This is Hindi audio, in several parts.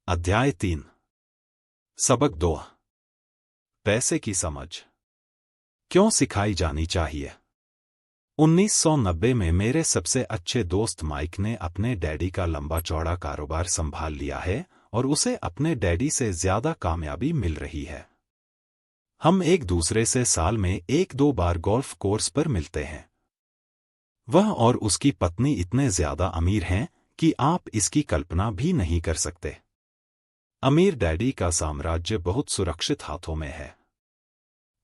अध्याय 3 सबक 2 पैसे की समझ क्यों सिखाई जानी चाहिए। 1990 में मेरे सबसे अच्छे दोस्त माइक ने अपने डैडी का लंबा चौड़ा कारोबार संभाल लिया है और उसे अपने डैडी से ज्यादा कामयाबी मिल रही है। हम एक दूसरे से साल में 1-2 बार गोल्फ कोर्स पर मिलते हैं। वह और उसकी पत्नी इतने ज्यादा अमीर हैं कि आप इसकी कल्पना भी नहीं कर सकते। अमीर डैडी का साम्राज्य बहुत सुरक्षित हाथों में है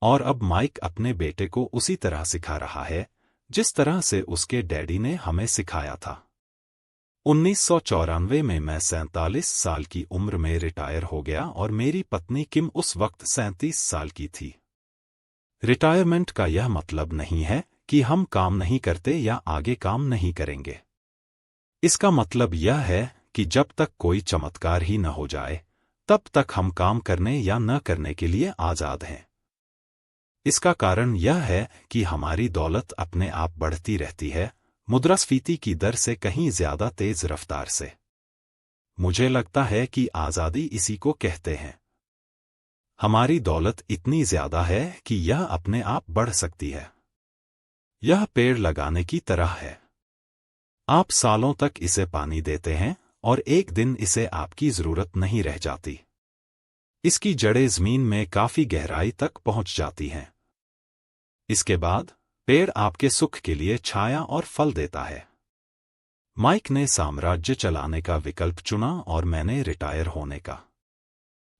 और अब माइक अपने बेटे को उसी तरह सिखा रहा है जिस तरह से उसके डैडी ने हमें सिखाया था। 1994 में मैं 47 साल की उम्र में रिटायर हो गया और मेरी पत्नी किम उस वक्त 37 साल की थी। रिटायरमेंट का यह मतलब नहीं है कि हम काम नहीं करते या आगे काम नहीं करेंगे। इसका मतलब यह है कि जब तक कोई चमत्कार ही न हो जाए तब तक हम काम करने या न करने के लिए आजाद हैं। इसका कारण यह है कि हमारी दौलत अपने आप बढ़ती रहती है, मुद्रास्फीति की दर से कहीं ज्यादा तेज रफ्तार से। मुझे लगता है कि आजादी इसी को कहते हैं। हमारी दौलत इतनी ज्यादा है कि यह अपने आप बढ़ सकती है। यह पेड़ लगाने की तरह है। आप सालों तक इसे पानी देते हैं और एक दिन इसे आपकी जरूरत नहीं रह जाती। इसकी जड़ें जमीन में काफी गहराई तक पहुंच जाती हैं। इसके बाद पेड़ आपके सुख के लिए छाया और फल देता है। माइक ने साम्राज्य चलाने का विकल्प चुना और मैंने रिटायर होने का।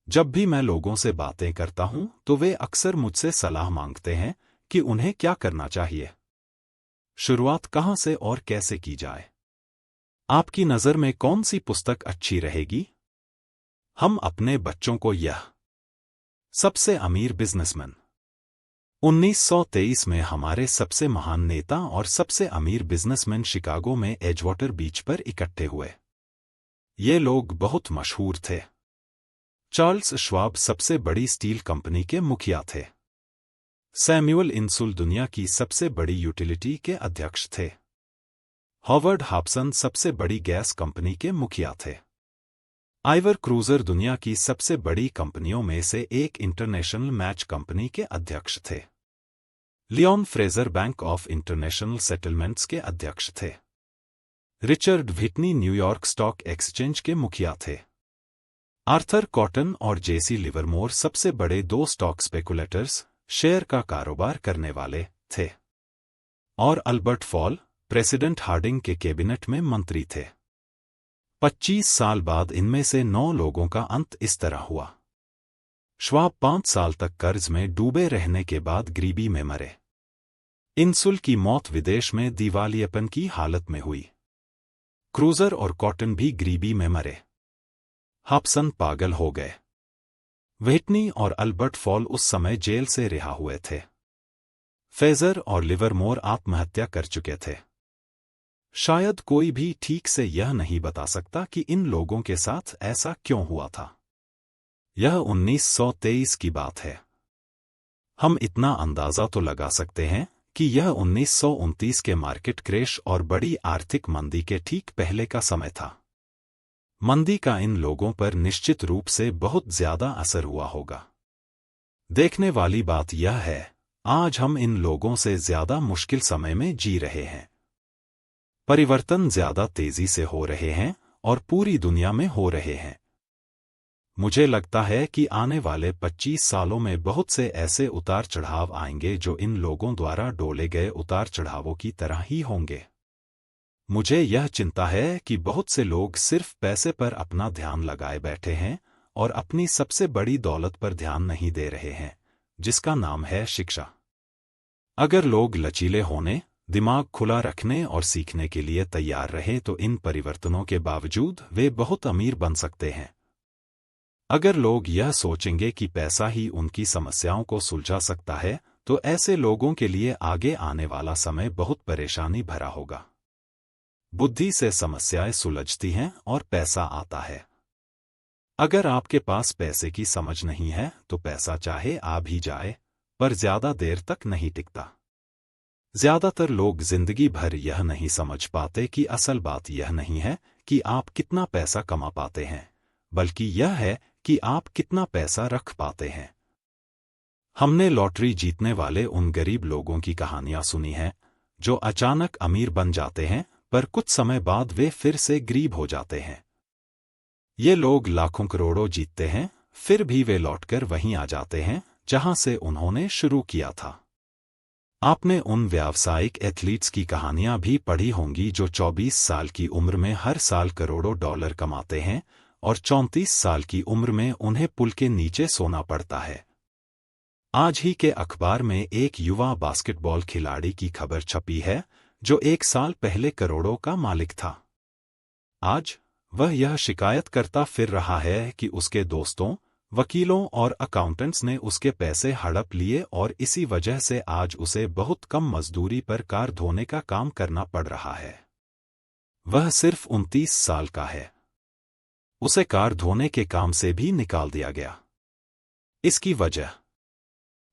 जब भी मैं लोगों से बातें करता हूं तो वे अक्सर मुझसे सलाह मांगते हैं कि उन्हें क्या करना चाहिए, शुरुआत कहां से और कैसे की जाए। आपकी नजर में कौन सी पुस्तक अच्छी रहेगी? हम अपने बच्चों को यह सबसे अमीर बिजनेसमैन 1923 में हमारे सबसे महान नेता और सबसे अमीर बिजनेसमैन शिकागो में एजवाटर बीच पर इकट्ठे हुए। ये लोग बहुत मशहूर थे। चार्ल्स श्वाब सबसे बड़ी स्टील कंपनी के मुखिया थे। सैमुअल इंसुल दुनिया की सबसे बड़ी यूटिलिटी के अध्यक्ष थे। हॉवर्ड हॉब्सन सबसे बड़ी गैस कंपनी के मुखिया थे। आइवर क्रूजर दुनिया की सबसे बड़ी कंपनियों में से एक इंटरनेशनल मैच कंपनी के अध्यक्ष थे। Leon Fraser Bank of International Settlements के अध्यक्ष थे। Richard Whitney New York Stock Exchange के मुखिया थे। आर्थर कॉटन और जेसी लिवरमोर सबसे बड़े 2 स्टॉक स्पेकुलेटर्स, शेयर का कारोबार करने वाले थे। और अल्बर्ट फॉल प्रेसिडेंट हार्डिंग के कैबिनेट में मंत्री थे। 25 साल बाद इनमें से 9 लोगों का अंत इस तरह हुआ। श्वाब 5 साल तक कर्ज में डूबे रहने के बाद गरीबी में मरे। इंसुल की मौत विदेश में दिवालियेपन की हालत में हुई। क्रूजर और कॉटन भी गरीबी में मरे। हॉब्सन पागल हो गए। व्हिटनी और अल्बर्ट फॉल उस समय जेल से रिहा हुए थे। फ्रेजर और लिवरमोर आत्महत्या कर चुके थे। शायद कोई भी ठीक से यह नहीं बता सकता कि इन लोगों के साथ ऐसा क्यों हुआ था। यह 1923 की बात है। हम इतना अंदाजा तो लगा सकते हैं कि यह 1929 के मार्केट क्रैश और बड़ी आर्थिक मंदी के ठीक पहले का समय था। मंदी का इन लोगों पर निश्चित रूप से बहुत ज्यादा असर हुआ होगा। देखने वाली बात यह है, आज हम इन लोगों से ज्यादा मुश्किल समय में जी रहे हैं। परिवर्तन ज्यादा तेजी से हो रहे हैं और पूरी दुनिया में हो रहे हैं। मुझे लगता है कि आने वाले 25 सालों में बहुत से ऐसे उतार चढ़ाव आएंगे जो इन लोगों द्वारा डोले गए उतार चढ़ावों की तरह ही होंगे। मुझे यह चिंता है कि बहुत से लोग सिर्फ पैसे पर अपना ध्यान लगाए बैठे हैं और अपनी सबसे बड़ी दौलत पर ध्यान नहीं दे रहे हैं, जिसका नाम है शिक्षा। अगर लोग लचीले होने, दिमाग खुला रखने और सीखने के लिए तैयार रहे तो इन परिवर्तनों के बावजूद वे बहुत अमीर बन सकते हैं। अगर लोग यह सोचेंगे कि पैसा ही उनकी समस्याओं को सुलझा सकता है तो ऐसे लोगों के लिए आगे आने वाला समय बहुत परेशानी भरा होगा। बुद्धि से समस्याएं सुलझती हैं और पैसा आता है। अगर आपके पास पैसे की समझ नहीं है तो पैसा चाहे आ भी जाए पर ज्यादा देर तक नहीं टिकता। ज्यादातर लोग जिंदगी भर यह नहीं समझ पाते कि असल बात यह नहीं है कि आप कितना पैसा कमा पाते हैं, बल्कि यह है कि आप कितना पैसा रख पाते हैं। हमने लॉटरी जीतने वाले उन गरीब लोगों की कहानियां सुनी हैं जो अचानक अमीर बन जाते हैं, पर कुछ समय बाद वे फिर से गरीब हो जाते हैं। ये लोग लाखों करोड़ों जीतते हैं, फिर भी वे लौटकर वहीं आ जाते हैं जहां से उन्होंने शुरू किया था। आपने उन व्यावसायिक एथलीट्स की कहानियां भी पढ़ी होंगी जो 24 साल की उम्र में हर साल करोड़ों डॉलर कमाते हैं और 34 साल की उम्र में उन्हें पुल के नीचे सोना पड़ता है। आज ही के अखबार में एक युवा बास्केटबॉल खिलाड़ी की खबर छपी है जो 1 साल पहले करोड़ों का मालिक था। आज वह यह शिकायत करता फिर रहा है कि उसके दोस्तों, वकीलों और अकाउंटेंट्स ने उसके पैसे हड़प लिए और इसी वजह से आज उसे बहुत कम मजदूरी पर कार धोने का काम करना पड़ रहा है। वह सिर्फ 29 साल का है। उसे कार धोने के काम से भी निकाल दिया गया। इसकी वजह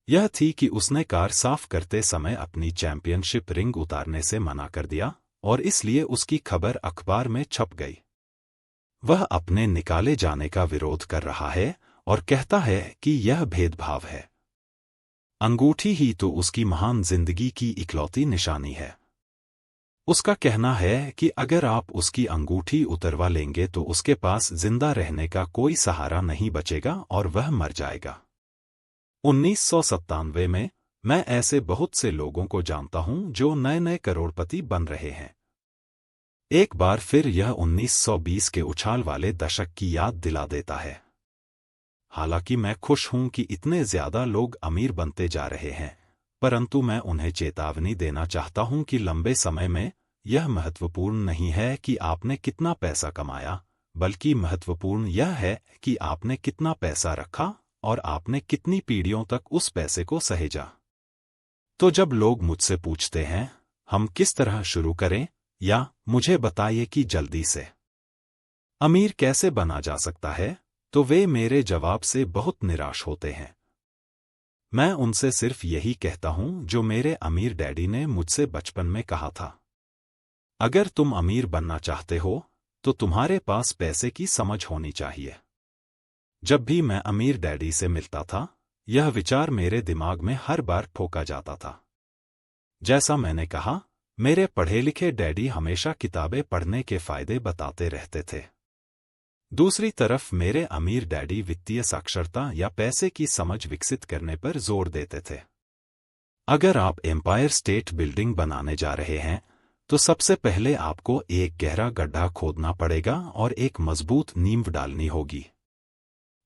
यह थी कि उसने कार साफ करते समय अपनी चैंपियनशिप रिंग उतारने से मना कर दिया और इसलिए उसकी खबर अखबार में छप गई। वह अपने निकाले जाने का विरोध कर रहा है और कहता है कि यह भेदभाव है। अंगूठी ही तो उसकी महान जिंदगी की इकलौती निशानी है। उसका कहना है कि अगर आप उसकी अंगूठी उतरवा लेंगे तो उसके पास जिंदा रहने का कोई सहारा नहीं बचेगा और वह मर जाएगा। 1997 में मैं ऐसे बहुत से लोगों को जानता हूं जो नए नए करोड़पति बन रहे हैं। एक बार फिर यह 1920 के उछाल वाले दशक की याद दिला देता है। हालांकि मैं खुश हूं कि इतने ज्यादा लोग अमीर बनते जा रहे हैं, परंतु मैं उन्हें चेतावनी देना चाहता हूं कि लंबे समय में यह महत्वपूर्ण नहीं है कि आपने कितना पैसा कमाया, बल्कि महत्वपूर्ण यह है कि आपने कितना पैसा रखा और आपने कितनी पीढ़ियों तक उस पैसे को सहेजा। तो जब लोग मुझसे पूछते हैं हम किस तरह शुरू करें या मुझे बताइए कि जल्दी से अमीर कैसे बना जा सकता है, तो वे मेरे जवाब से बहुत निराश होते हैं। मैं उनसे सिर्फ यही कहता हूं जो मेरे अमीर डैडी ने मुझसे बचपन में कहा था। अगर तुम अमीर बनना चाहते हो तो तुम्हारे पास पैसे की समझ होनी चाहिए। जब भी मैं अमीर डैडी से मिलता था, यह विचार मेरे दिमाग में हर बार ठोका जाता था। जैसा मैंने कहा, मेरे पढ़े लिखे डैडी हमेशा किताबें पढ़ने के फायदे बताते रहते थे। दूसरी तरफ मेरे अमीर डैडी वित्तीय साक्षरता या पैसे की समझ विकसित करने पर जोर देते थे। अगर आप एम्पायर स्टेट बिल्डिंग बनाने जा रहे हैं तो सबसे पहले आपको एक गहरा गड्ढा खोदना पड़ेगा और एक मजबूत नींव डालनी होगी।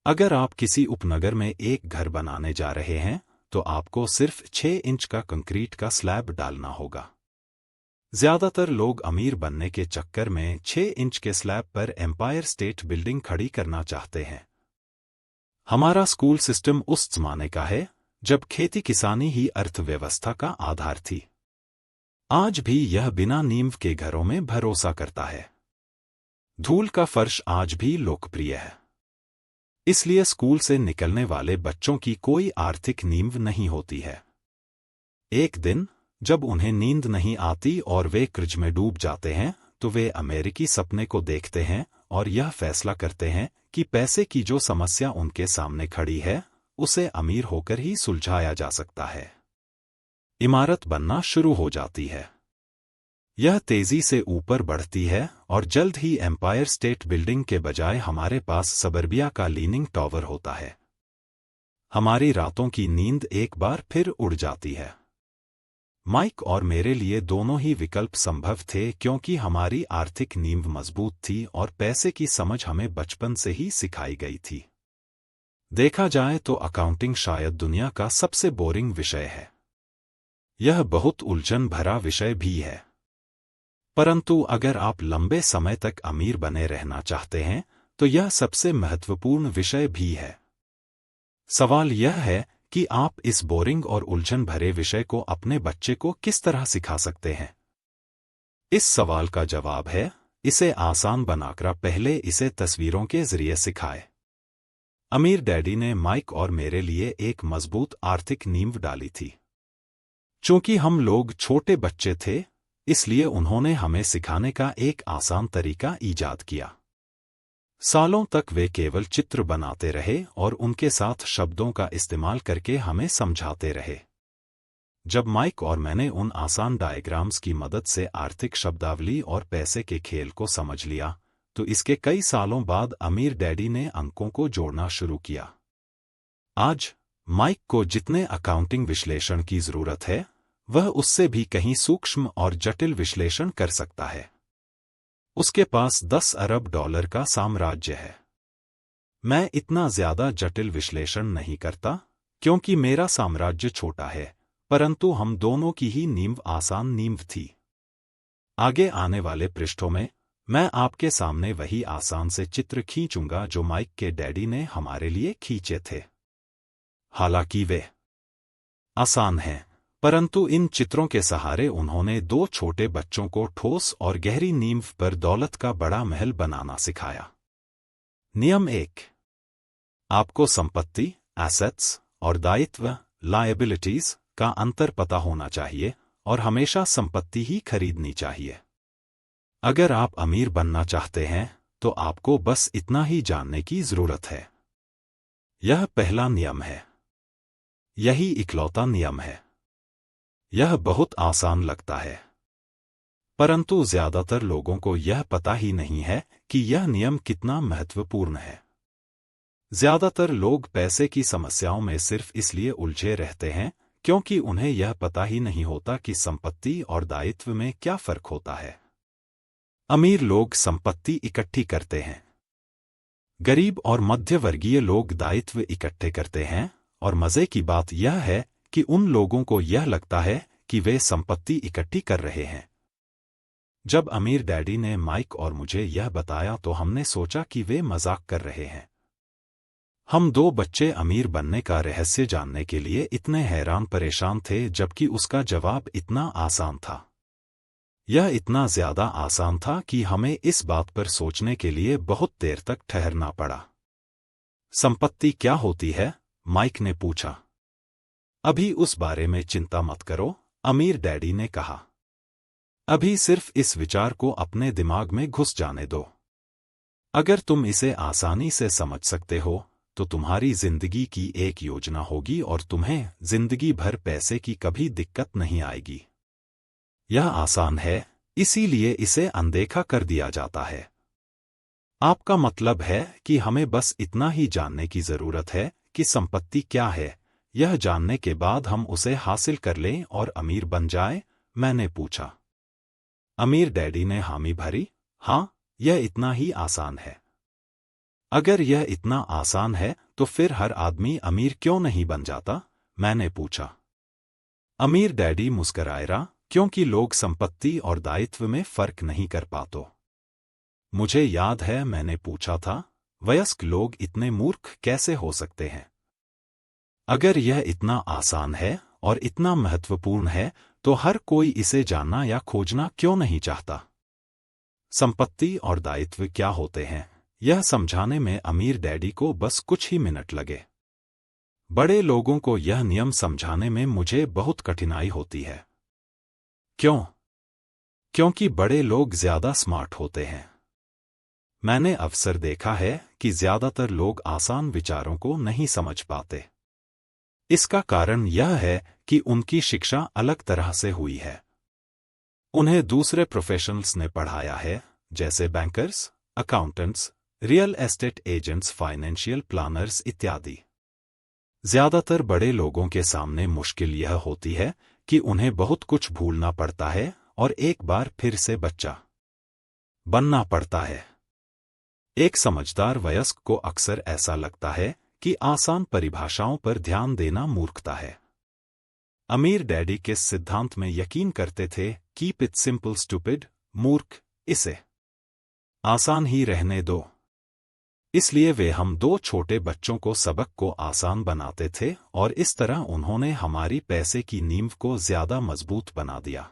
अगर आप किसी उपनगर में एक घर बनाने जा रहे हैं तो आपको सिर्फ 6 इंच का कंक्रीट का स्लैब डालना होगा। ज्यादातर लोग अमीर बनने के चक्कर में 6 इंच के स्लैब पर एम्पायर स्टेट बिल्डिंग खड़ी करना चाहते हैं। हमारा स्कूल सिस्टम उस जमाने का है जब खेती किसानी ही अर्थव्यवस्था का आधार थी। आज भी यह बिना नींव के घरों में भरोसा करता है। धूल का फर्श आज भी लोकप्रिय है। इसलिए स्कूल से निकलने वाले बच्चों की कोई आर्थिक नींव नहीं होती है। एक दिन जब उन्हें नींद नहीं आती और वे कर्ज में डूब जाते हैं तो वे अमेरिकी सपने को देखते हैं और यह फैसला करते हैं कि पैसे की जो समस्या उनके सामने खड़ी है उसे अमीर होकर ही सुलझाया जा सकता है। इमारत बनना शुरू हो जाती है। यह तेजी से ऊपर बढ़ती है और जल्द ही एम्पायर स्टेट बिल्डिंग के बजाय हमारे पास सबर्बिया का लीनिंग टावर होता है। हमारी रातों की नींद एक बार फिर उड़ जाती है। माइक और मेरे लिए दोनों ही विकल्प संभव थे क्योंकि हमारी आर्थिक नींव मजबूत थी और पैसे की समझ हमें बचपन से ही सिखाई गई थी। देखा जाए तो अकाउंटिंग शायद दुनिया का सबसे बोरिंग विषय है। यह बहुत उलझन भरा विषय भी है, परंतु अगर आप लंबे समय तक अमीर बने रहना चाहते हैं तो यह सबसे महत्वपूर्ण विषय भी है। सवाल यह है कि आप इस बोरिंग और उलझन भरे विषय को अपने बच्चे को किस तरह सिखा सकते हैं। इस सवाल का जवाब है, इसे आसान बनाकर पहले इसे तस्वीरों के जरिए सिखाएं। अमीर डैडी ने माइक और मेरे लिए एक मजबूत आर्थिक नींव डाली थी। चूंकि हम लोग छोटे बच्चे थे, इसलिए उन्होंने हमें सिखाने का एक आसान तरीका ईजाद किया। सालों तक वे केवल चित्र बनाते रहे और उनके साथ शब्दों का इस्तेमाल करके हमें समझाते रहे। जब माइक और मैंने उन आसान डायग्राम्स की मदद से आर्थिक शब्दावली और पैसे के खेल को समझ लिया, तो इसके कई सालों बाद अमीर डैडी ने अंकों को जोड़ना शुरू किया। आज माइक को जितने अकाउंटिंग विश्लेषण की जरूरत है, वह उससे भी कहीं सूक्ष्म और जटिल विश्लेषण कर सकता है। उसके पास 10 अरब डॉलर का साम्राज्य है। मैं इतना ज्यादा जटिल विश्लेषण नहीं करता, क्योंकि मेरा साम्राज्य छोटा है, परंतु हम दोनों की ही नींव आसान नींव थी। आगे आने वाले पृष्ठों में मैं आपके सामने वही आसान से चित्र खींचूंगा जो माइक के डैडी ने हमारे लिए खींचे थे। हालांकि वे आसान हैं, परंतु इन चित्रों के सहारे उन्होंने 2 छोटे बच्चों को ठोस और गहरी नींव पर दौलत का बड़ा महल बनाना सिखाया। नियम 1। आपको संपत्ति, एसेट्स और दायित्व, लायबिलिटीज का अंतर पता होना चाहिए और हमेशा संपत्ति ही खरीदनी चाहिए। अगर आप अमीर बनना चाहते हैं, तो आपको बस इतना ही जानने की जरूरत है। यह पहला नियम है। यही इकलौता नियम है। यह बहुत आसान लगता है, परंतु ज्यादातर लोगों को यह पता ही नहीं है कि यह नियम कितना महत्वपूर्ण है। ज्यादातर लोग पैसे की समस्याओं में सिर्फ इसलिए उलझे रहते हैं क्योंकि उन्हें यह पता ही नहीं होता कि संपत्ति और दायित्व में क्या फर्क होता है। अमीर लोग संपत्ति इकट्ठी करते हैं। गरीब और मध्यवर्गीय लोग दायित्व इकट्ठे करते हैं, और मजे की बात यह है कि उन लोगों को यह लगता है कि वे संपत्ति इकट्ठी कर रहे हैं। जब अमीर डैडी ने माइक और मुझे यह बताया तो हमने सोचा कि वे मजाक कर रहे हैं। हम 2 बच्चे अमीर बनने का रहस्य जानने के लिए इतने हैरान परेशान थे, जबकि उसका जवाब इतना आसान था। यह इतना ज्यादा आसान था कि हमें इस बात पर सोचने के लिए बहुत देर तक ठहरना पड़ा। संपत्ति क्या होती है? माइक ने पूछा। अभी उस बारे में चिंता मत करो, अमीर डैडी ने कहा। अभी सिर्फ इस विचार को अपने दिमाग में घुस जाने दो। अगर तुम इसे आसानी से समझ सकते हो, तो तुम्हारी जिंदगी की एक योजना होगी और तुम्हें जिंदगी भर पैसे की कभी दिक्कत नहीं आएगी। यह आसान है, इसीलिए इसे अनदेखा कर दिया जाता है। आपका मतलब है कि हमें बस इतना ही जानने की जरूरत है कि संपत्ति क्या है, यह जानने के बाद हम उसे हासिल कर लें और अमीर बन जाएं? मैंने पूछा। अमीर डैडी ने हामी भरी। हाँ, यह इतना ही आसान है। अगर यह इतना आसान है तो फिर हर आदमी अमीर क्यों नहीं बन जाता? मैंने पूछा। अमीर डैडी मुस्कराए रहा, क्योंकि लोग संपत्ति और दायित्व में फर्क नहीं कर पाते। मुझे याद है मैंने पूछा था, वयस्क लोग इतने मूर्ख कैसे हो सकते हैं? अगर यह इतना आसान है और इतना महत्वपूर्ण है, तो हर कोई इसे जानना या खोजना क्यों नहीं चाहता? संपत्ति और दायित्व क्या होते हैं, यह समझाने में अमीर डैडी को बस कुछ ही मिनट लगे। बड़े लोगों को यह नियम समझाने में मुझे बहुत कठिनाई होती है। क्यों? क्योंकि बड़े लोग ज्यादा स्मार्ट होते हैं। मैंने अक्सर देखा है कि ज्यादातर लोग आसान विचारों को नहीं समझ पाते। इसका कारण यह है कि उनकी शिक्षा अलग तरह से हुई है। उन्हें दूसरे प्रोफेशनल्स ने पढ़ाया है, जैसे bankers, accountants, real estate agents, financial planners इत्यादि। ज्यादातर बड़े लोगों के सामने मुश्किल यह होती है कि उन्हें बहुत कुछ भूलना पड़ता है और एक बार फिर से बच्चा बनना पड़ता है। एक समझदार वयस्क को अक्सर ऐसा लगता है कि आसान परिभाषाओं पर ध्यान देना मूर्खता है। अमीर डैडी किस सिद्धांत में यकीन करते थे? कीप इट सिंपल स्टूपिड, मूर्ख, इसे आसान ही रहने दो। इसलिए वे हम 2 छोटे बच्चों को सबक को आसान बनाते थे और इस तरह उन्होंने हमारी पैसे की नींव को ज्यादा मजबूत बना दिया।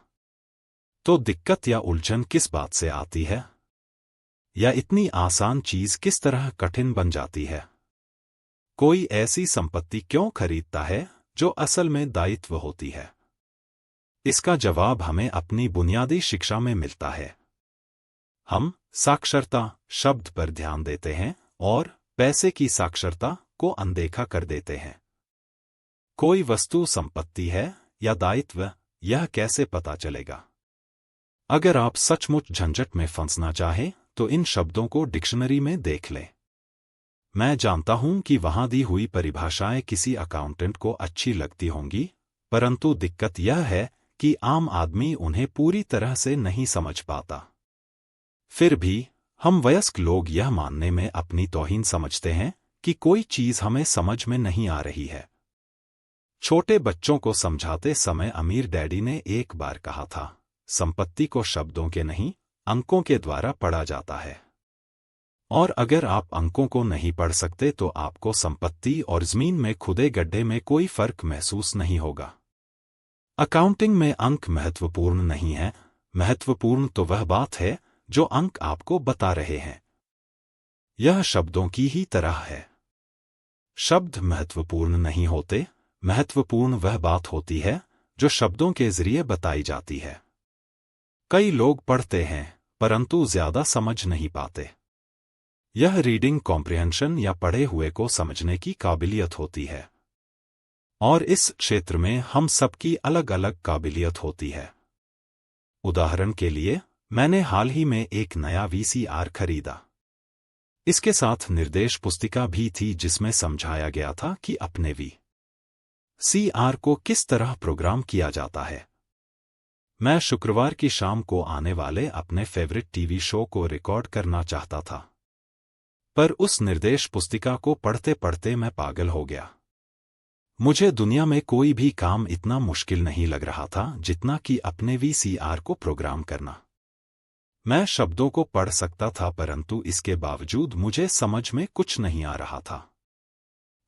तो दिक्कत या उलझन किस बात से आती है? या इतनी आसान चीज किस तरह कठिन बन जाती है? कोई ऐसी संपत्ति क्यों खरीदता है जो असल में दायित्व होती है? इसका जवाब हमें अपनी बुनियादी शिक्षा में मिलता है। हम साक्षरता शब्द पर ध्यान देते हैं और पैसे की साक्षरता को अनदेखा कर देते हैं। कोई वस्तु संपत्ति है या दायित्व, यह कैसे पता चलेगा? अगर आप सचमुच झंझट में फंसना चाहें तो इन शब्दों को डिक्शनरी में देख लें। मैं जानता हूं कि वहां दी हुई परिभाषाएं किसी अकाउंटेंट को अच्छी लगती होंगी, परंतु दिक्कत यह है कि आम आदमी उन्हें पूरी तरह से नहीं समझ पाता। फिर भी हम वयस्क लोग यह मानने में अपनी तौहीन समझते हैं कि कोई चीज हमें समझ में नहीं आ रही है। छोटे बच्चों को समझाते समय अमीर डैडी ने एक बार कहा था, संपत्ति को शब्दों के नहीं, अंकों के द्वारा पढ़ा जाता है। और अगर आप अंकों को नहीं पढ़ सकते तो आपको संपत्ति और जमीन में खुदे गड्ढे में कोई फर्क महसूस नहीं होगा। अकाउंटिंग में अंक महत्वपूर्ण नहीं है, महत्वपूर्ण तो वह बात है जो अंक आपको बता रहे हैं। यह शब्दों की ही तरह है। शब्द महत्वपूर्ण नहीं होते, महत्वपूर्ण वह बात होती है जो शब्दों के जरिए बताई जाती है। कई लोग पढ़ते हैं परंतु ज्यादा समझ नहीं पाते। यह रीडिंग कॉम्प्रिहेंशन या पढ़े हुए को समझने की काबिलियत होती है। और इस क्षेत्र में हम सबकी अलग अलग काबिलियत होती है। उदाहरण के लिए, मैंने हाल ही में एक नया वीसीआर खरीदा। इसके साथ निर्देश पुस्तिका भी थी जिसमें समझाया गया था कि अपने वीसीआर को किस तरह प्रोग्राम किया जाता है। मैं शुक्रवार की शाम को आने वाले अपने फेवरेट टीवी शो को रिकॉर्ड करना चाहता था, पर उस निर्देश पुस्तिका को पढ़ते पढ़ते मैं पागल हो गया। मुझे दुनिया में कोई भी काम इतना मुश्किल नहीं लग रहा था जितना कि अपने वीसीआर को प्रोग्राम करना। मैं शब्दों को पढ़ सकता था परंतु इसके बावजूद मुझे समझ में कुछ नहीं आ रहा था।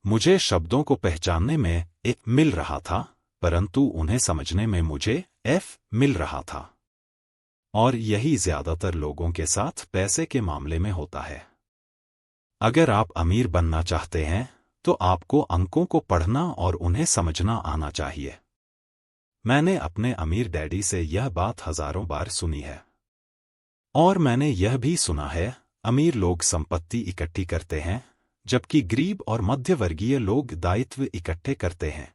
मुझे शब्दों को पहचानने में ए मिल रहा था परंतु उन्हें समझने में मुझे एफ मिल रहा था। और यही ज्यादातर लोगों के साथ पैसे के मामले में होता है। अगर आप अमीर बनना चाहते हैं तो आपको अंकों को पढ़ना और उन्हें समझना आना चाहिए। मैंने अपने अमीर डैडी से यह बात हजारों बार सुनी है। और मैंने यह भी सुना है, अमीर लोग संपत्ति इकट्ठी करते हैं जबकि गरीब और मध्यवर्गीय लोग दायित्व इकट्ठे करते हैं।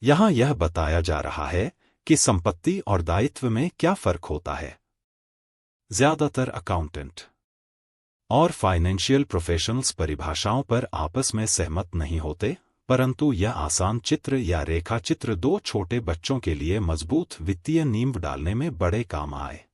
यहां यह बताया जा रहा है कि संपत्ति और दायित्व में क्या फर्क होता है। ज्यादातर अकाउंटेंट और फाइनेंशियल प्रोफेशनल्स परिभाषाओं पर आपस में सहमत नहीं होते, परंतु यह आसान चित्र या रेखा चित्र दो छोटे बच्चों के लिए मजबूत वित्तीय नींव डालने में बड़े काम आए।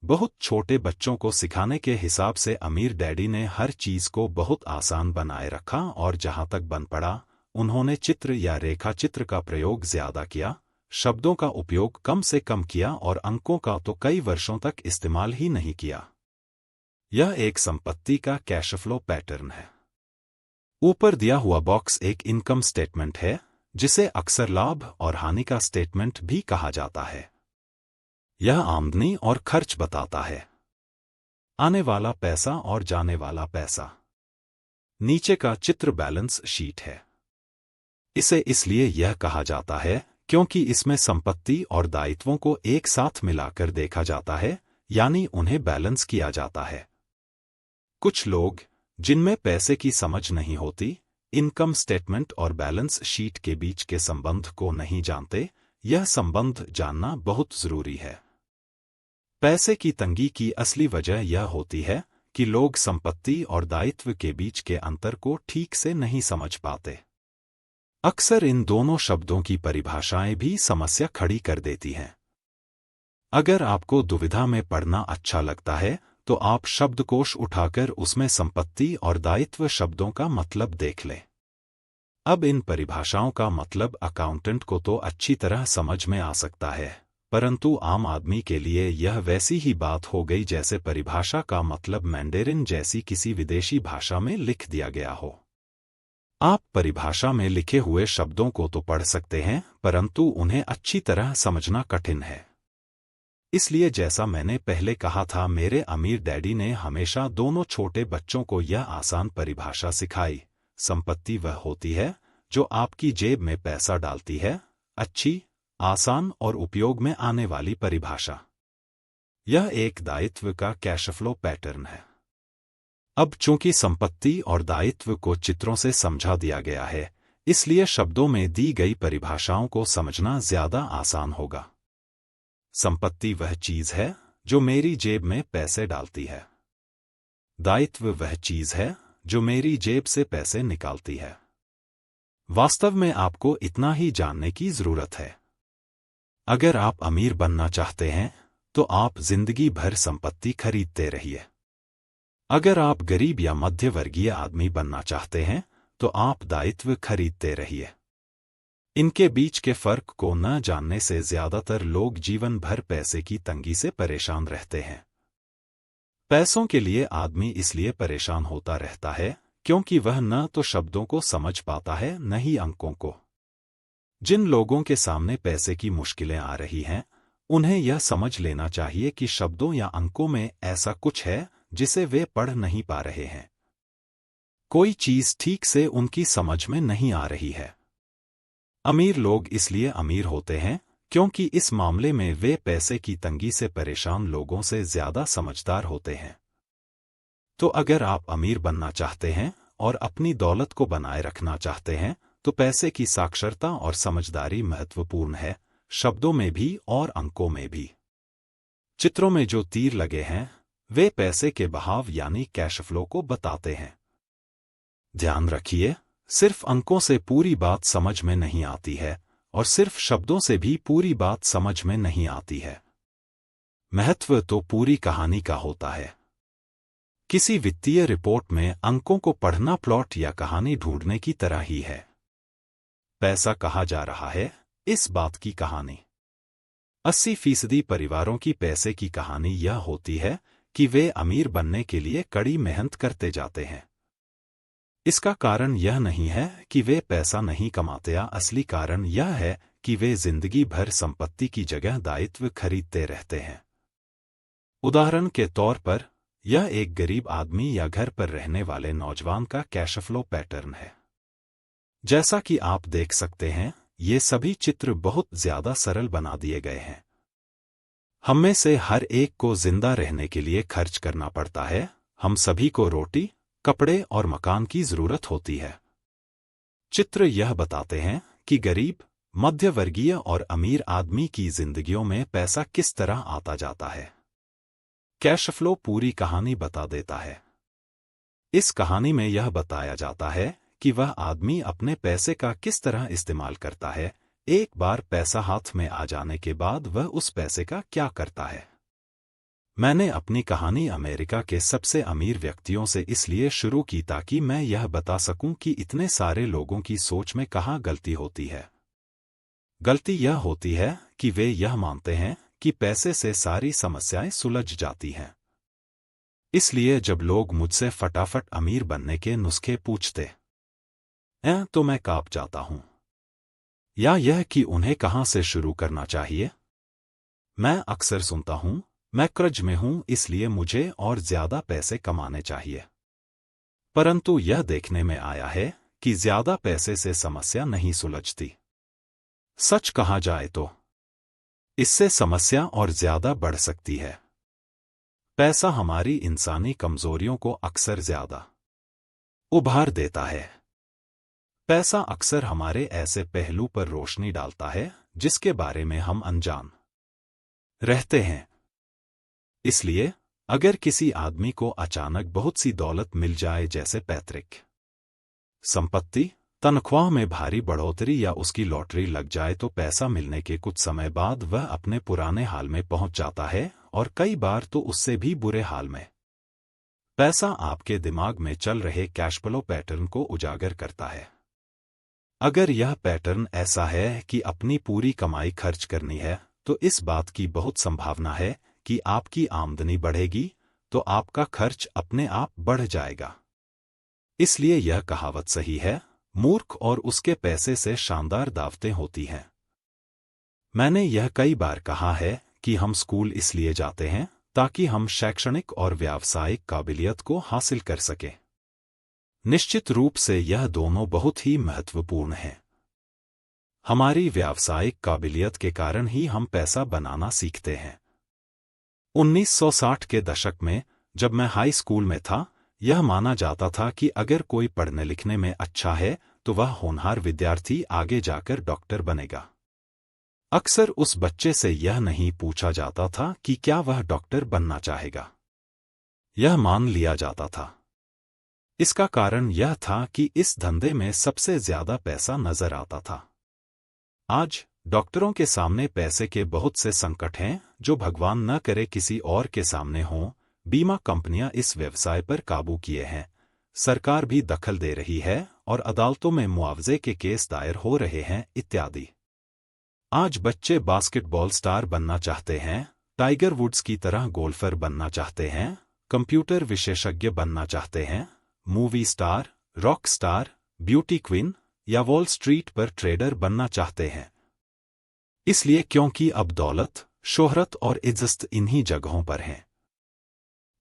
बहुत छोटे बच्चों को सिखाने के हिसाब से अमीर डैडी ने हर चीज को बहुत आसान बनाए रखा और जहां तक बन पड़ा उन्होंने चित्र या रेखा चित्र का प्रयोग ज्यादा किया, शब्दों का उपयोग कम से कम किया और अंकों का तो कई वर्षों तक इस्तेमाल ही नहीं किया। यह एक संपत्ति का कैश फ्लो पैटर्न है। ऊपर दिया हुआ बॉक्स एक इनकम स्टेटमेंट है जिसे अक्सर लाभ और हानि का स्टेटमेंट भी कहा जाता है। यह आमदनी और खर्च बताता है, आने वाला पैसा और जाने वाला पैसा। नीचे का चित्र बैलेंस शीट है। इसे इसलिए यह कहा जाता है क्योंकि इसमें संपत्ति और दायित्वों को एक साथ मिलाकर देखा जाता है, यानी उन्हें बैलेंस किया जाता है। कुछ लोग जिनमें पैसे की समझ नहीं होती, इनकम स्टेटमेंट और बैलेंस शीट के बीच के संबंध को नहीं जानते। यह संबंध जानना बहुत जरूरी है। पैसे की तंगी की असली वजह यह होती है कि लोग संपत्ति और दायित्व के बीच के अंतर को ठीक से नहीं समझ पाते। अक्सर इन दोनों शब्दों की परिभाषाएं भी समस्या खड़ी कर देती हैं। अगर आपको दुविधा में पढ़ना अच्छा लगता है तो आप शब्दकोश उठाकर उसमें संपत्ति और दायित्व शब्दों का मतलब देख लें। अब इन परिभाषाओं का मतलब अकाउंटेंट को तो अच्छी तरह समझ में आ सकता है, परंतु आम आदमी के लिए यह वैसी ही बात हो गई जैसे परिभाषा का मतलब मैंडेरिन जैसी किसी विदेशी भाषा में लिख दिया गया हो। आप परिभाषा में लिखे हुए शब्दों को तो पढ़ सकते हैं परंतु उन्हें अच्छी तरह समझना कठिन है। इसलिए जैसा मैंने पहले कहा था, मेरे अमीर डैडी ने हमेशा दोनों छोटे बच्चों को यह आसान परिभाषा सिखाई। संपत्ति वह होती है जो आपकी जेब में पैसा डालती है। अच्छी, आसान और उपयोग में आने वाली परिभाषा। यह एक दायित्व का कैश फ्लो पैटर्न है। अब चूंकि संपत्ति और दायित्व को चित्रों से समझा दिया गया है, इसलिए शब्दों में दी गई परिभाषाओं को समझना ज्यादा आसान होगा। संपत्ति वह चीज है जो मेरी जेब में पैसे डालती है। दायित्व वह चीज है जो मेरी जेब से पैसे निकालती है। वास्तव में आपको इतना ही जानने की जरूरत है। अगर आप अमीर बनना चाहते हैं तो आप जिंदगी भर संपत्ति खरीदते रहिए। अगर आप गरीब या मध्यवर्गीय आदमी बनना चाहते हैं तो आप दायित्व खरीदते रहिए। इनके बीच के फर्क को न जानने से ज्यादातर लोग जीवन भर पैसे की तंगी से परेशान रहते हैं। पैसों के लिए आदमी इसलिए परेशान होता रहता है क्योंकि वह न तो शब्दों को समझ पाता है न ही अंकों को। जिन लोगों के सामने पैसे की मुश्किलें आ रही हैं, उन्हें यह समझ लेना चाहिए कि शब्दों या अंकों में ऐसा कुछ है जिसे वे पढ़ नहीं पा रहे हैं। कोई चीज ठीक से उनकी समझ में नहीं आ रही है। अमीर लोग इसलिए अमीर होते हैं क्योंकि इस मामले में वे पैसे की तंगी से परेशान लोगों से ज्यादा समझदार होते हैं। तो अगर आप अमीर बनना चाहते हैं और अपनी दौलत को बनाए रखना चाहते हैं तो पैसे की साक्षरता और समझदारी महत्वपूर्ण है, शब्दों में भी और अंकों में भी। चित्रों में जो तीर लगे हैं वे पैसे के बहाव यानी कैश फ्लो को बताते हैं। ध्यान रखिए, सिर्फ अंकों से पूरी बात समझ में नहीं आती है और सिर्फ शब्दों से भी पूरी बात समझ में नहीं आती है। महत्व तो पूरी कहानी का होता है। किसी वित्तीय रिपोर्ट में अंकों को पढ़ना प्लॉट या कहानी ढूंढने की तरह ही है। पैसा कहा जा रहा है, इस बात की कहानी। 80% परिवारों की पैसे की कहानी यह होती है कि वे अमीर बनने के लिए कड़ी मेहनत करते जाते हैं। इसका कारण यह नहीं है कि वे पैसा नहीं कमाते, या असली कारण यह है कि वे जिंदगी भर संपत्ति की जगह दायित्व खरीदते रहते हैं। उदाहरण के तौर पर, यह एक गरीब आदमी या घर पर रहने वाले नौजवान का कैश फ्लो पैटर्न है। जैसा कि आप देख सकते हैं, ये सभी चित्र बहुत ज्यादा सरल बना दिए गए हैं। हम में से हर एक को जिंदा रहने के लिए खर्च करना पड़ता है। हम सभी को रोटी, कपड़े और मकान की जरूरत होती है। चित्र यह बताते हैं कि गरीब, मध्यवर्गीय और अमीर आदमी की जिंदगियों में पैसा किस तरह आता जाता है। कैश फ्लो पूरी कहानी बता देता है। इस कहानी में यह बताया जाता है कि वह आदमी अपने पैसे का किस तरह इस्तेमाल करता है। एक बार पैसा हाथ में आ जाने के बाद वह उस पैसे का क्या करता है। मैंने अपनी कहानी अमेरिका के सबसे अमीर व्यक्तियों से इसलिए शुरू की ताकि मैं यह बता सकूं कि इतने सारे लोगों की सोच में कहाँ गलती होती है। गलती यह होती है कि वे यह मानते हैं कि पैसे से सारी समस्याएं सुलझ जाती हैं। इसलिए जब लोग मुझसे फटाफट अमीर बनने के नुस्खे पूछते हैं तो मैं कांप जाता हूं। या यह कि उन्हें कहां से शुरू करना चाहिए। मैं अक्सर सुनता हूं, मैं कर्ज में हूं इसलिए मुझे और ज्यादा पैसे कमाने चाहिए। परंतु यह देखने में आया है कि ज्यादा पैसे से समस्या नहीं सुलझती। सच कहा जाए तो इससे समस्या और ज्यादा बढ़ सकती है। पैसा हमारी इंसानी कमजोरियों को अक्सर ज्यादा उभार देता है। पैसा अक्सर हमारे ऐसे पहलू पर रोशनी डालता है जिसके बारे में हम अनजान रहते हैं। इसलिए अगर किसी आदमी को अचानक बहुत सी दौलत मिल जाए, जैसे पैतृक संपत्ति, तनख्वाह में भारी बढ़ोतरी या उसकी लॉटरी लग जाए, तो पैसा मिलने के कुछ समय बाद वह अपने पुराने हाल में पहुंच जाता है और कई बार तो उससे भी बुरे हाल में। पैसा आपके दिमाग में चल रहे कैश फ्लो पैटर्न को उजागर करता है। अगर यह पैटर्न ऐसा है कि अपनी पूरी कमाई खर्च करनी है, तो इस बात की बहुत संभावना है कि आपकी आमदनी बढ़ेगी तो आपका खर्च अपने आप बढ़ जाएगा। इसलिए यह कहावत सही है, मूर्ख और उसके पैसे से शानदार दावतें होती हैं। मैंने यह कई बार कहा है कि हम स्कूल इसलिए जाते हैं ताकि हम शैक्षणिक और व्यावसायिक काबिलियत को हासिल कर सकें। निश्चित रूप से यह दोनों बहुत ही महत्वपूर्ण हैं। हमारी व्यावसायिक काबिलियत के कारण ही हम पैसा बनाना सीखते हैं। 1960 के दशक में जब मैं हाई स्कूल में था, यह माना जाता था कि अगर कोई पढ़ने लिखने में अच्छा है तो वह होनहार विद्यार्थी आगे जाकर डॉक्टर बनेगा। अक्सर उस बच्चे से यह नहीं पूछा जाता था कि क्या वह डॉक्टर बनना चाहेगा। यह मान लिया जाता था। इसका कारण यह था कि इस धंधे में सबसे ज्यादा पैसा नजर आता था। आज डॉक्टरों के सामने पैसे के बहुत से संकट हैं जो भगवान न करे किसी और के सामने हों। बीमा कंपनियां इस व्यवसाय पर काबू किए हैं, सरकार भी दखल दे रही है और अदालतों में मुआवजे के केस दायर हो रहे हैं इत्यादि। आज बच्चे बास्केटबॉल स्टार बनना चाहते हैं, टाइगर वुड्स की तरह गोल्फर बनना चाहते हैं, कंप्यूटर विशेषज्ञ बनना चाहते हैं, movie star, rock star, beauty queen या वॉल स्ट्रीट पर ट्रेडर बनना चाहते हैं। इसलिए क्योंकि अब दौलत, शोहरत और इज्जत इन्हीं जगहों पर हैं।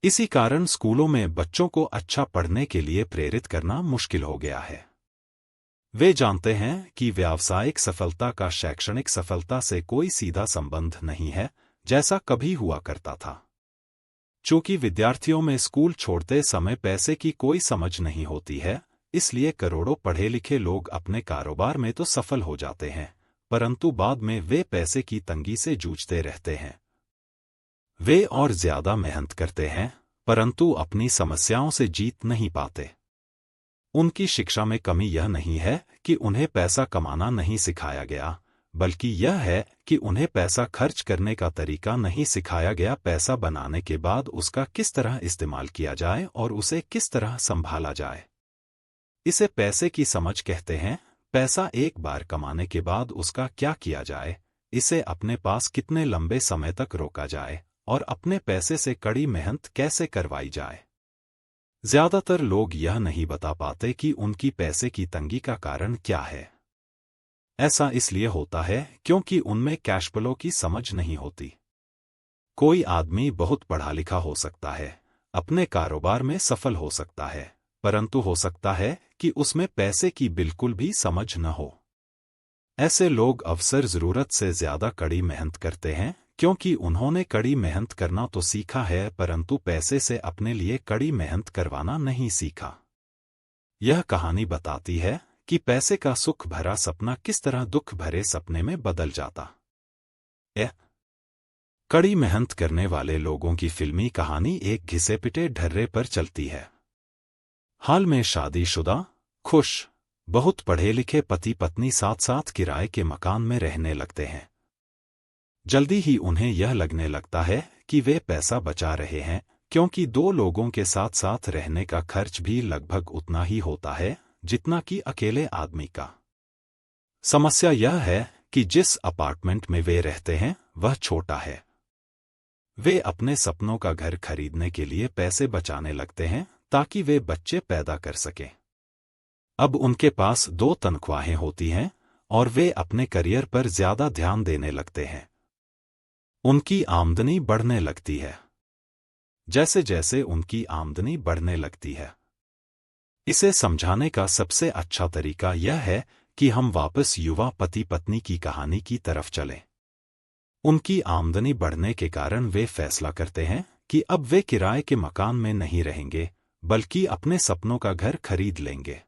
इसी कारण स्कूलों में बच्चों को अच्छा पढ़ने के लिए प्रेरित करना मुश्किल हो गया है। वे जानते हैं कि व्यावसायिक सफलता का शैक्षणिक सफलता से कोई सीधा संबंध नहीं है, जैसा कभी हुआ करता था। चूंकि विद्यार्थियों में स्कूल छोड़ते समय पैसे की कोई समझ नहीं होती है, इसलिए करोड़ों पढ़े लिखे लोग अपने कारोबार में तो सफल हो जाते हैं, परंतु बाद में वे पैसे की तंगी से जूझते रहते हैं। वे और ज्यादा मेहनत करते हैं, परंतु अपनी समस्याओं से जीत नहीं पाते। उनकी शिक्षा में कमी यह नहीं है कि उन्हें पैसा कमाना नहीं सिखाया गया, बल्कि यह है कि उन्हें पैसा खर्च करने का तरीका नहीं सिखाया गया। पैसा बनाने के बाद उसका किस तरह इस्तेमाल किया जाए और उसे किस तरह संभाला जाए, इसे पैसे की समझ कहते हैं। पैसा एक बार कमाने के बाद उसका क्या किया जाए, इसे अपने पास कितने लंबे समय तक रोका जाए और अपने पैसे से कड़ी मेहनत कैसे करवाई जाए। ज्यादातर लोग यह नहीं बता पाते कि उनकी पैसे की तंगी का कारण क्या है। ऐसा इसलिए होता है क्योंकि उनमें कैश फ्लो की समझ नहीं होती। कोई आदमी बहुत पढ़ा लिखा हो सकता है, अपने कारोबार में सफल हो सकता है, परंतु हो सकता है कि उसमें पैसे की बिल्कुल भी समझ न हो। ऐसे लोग अवसर जरूरत से ज्यादा कड़ी मेहनत करते हैं क्योंकि उन्होंने कड़ी मेहनत करना तो सीखा है, परंतु पैसे से अपने लिए कड़ी मेहनत करवाना नहीं सीखा। यह कहानी बताती है कि पैसे का सुख भरा सपना किस तरह दुख भरे सपने में बदल जाता है। कड़ी मेहनत करने वाले लोगों की फिल्मी कहानी एक घिसे पिटे ढर्रे पर चलती है। हाल में शादीशुदा, खुश, बहुत पढ़े लिखे पति पत्नी साथ साथ किराए के मकान में रहने लगते हैं। जल्दी ही उन्हें यह लगने लगता है कि वे पैसा बचा रहे हैं, क्योंकि दो लोगों के साथ साथ रहने का खर्च भी लगभग उतना ही होता है जितना कि अकेले आदमी का। समस्या यह है कि जिस अपार्टमेंट में वे रहते हैं वह छोटा है। वे अपने सपनों का घर खरीदने के लिए पैसे बचाने लगते हैं ताकि वे बच्चे पैदा कर सकें। अब उनके पास 2 तनख्वाहें होती हैं और वे अपने करियर पर ज्यादा ध्यान देने लगते हैं। उनकी आमदनी बढ़ने लगती है। जैसे जैसे उनकी आमदनी बढ़ने लगती है, इसे समझाने का सबसे अच्छा तरीका यह है कि हम वापस युवा पति पत्नी की कहानी की तरफ चलें। उनकी आमदनी बढ़ने के कारण वे फैसला करते हैं कि अब वे किराए के मकान में नहीं रहेंगे, बल्कि अपने सपनों का घर खरीद लेंगे।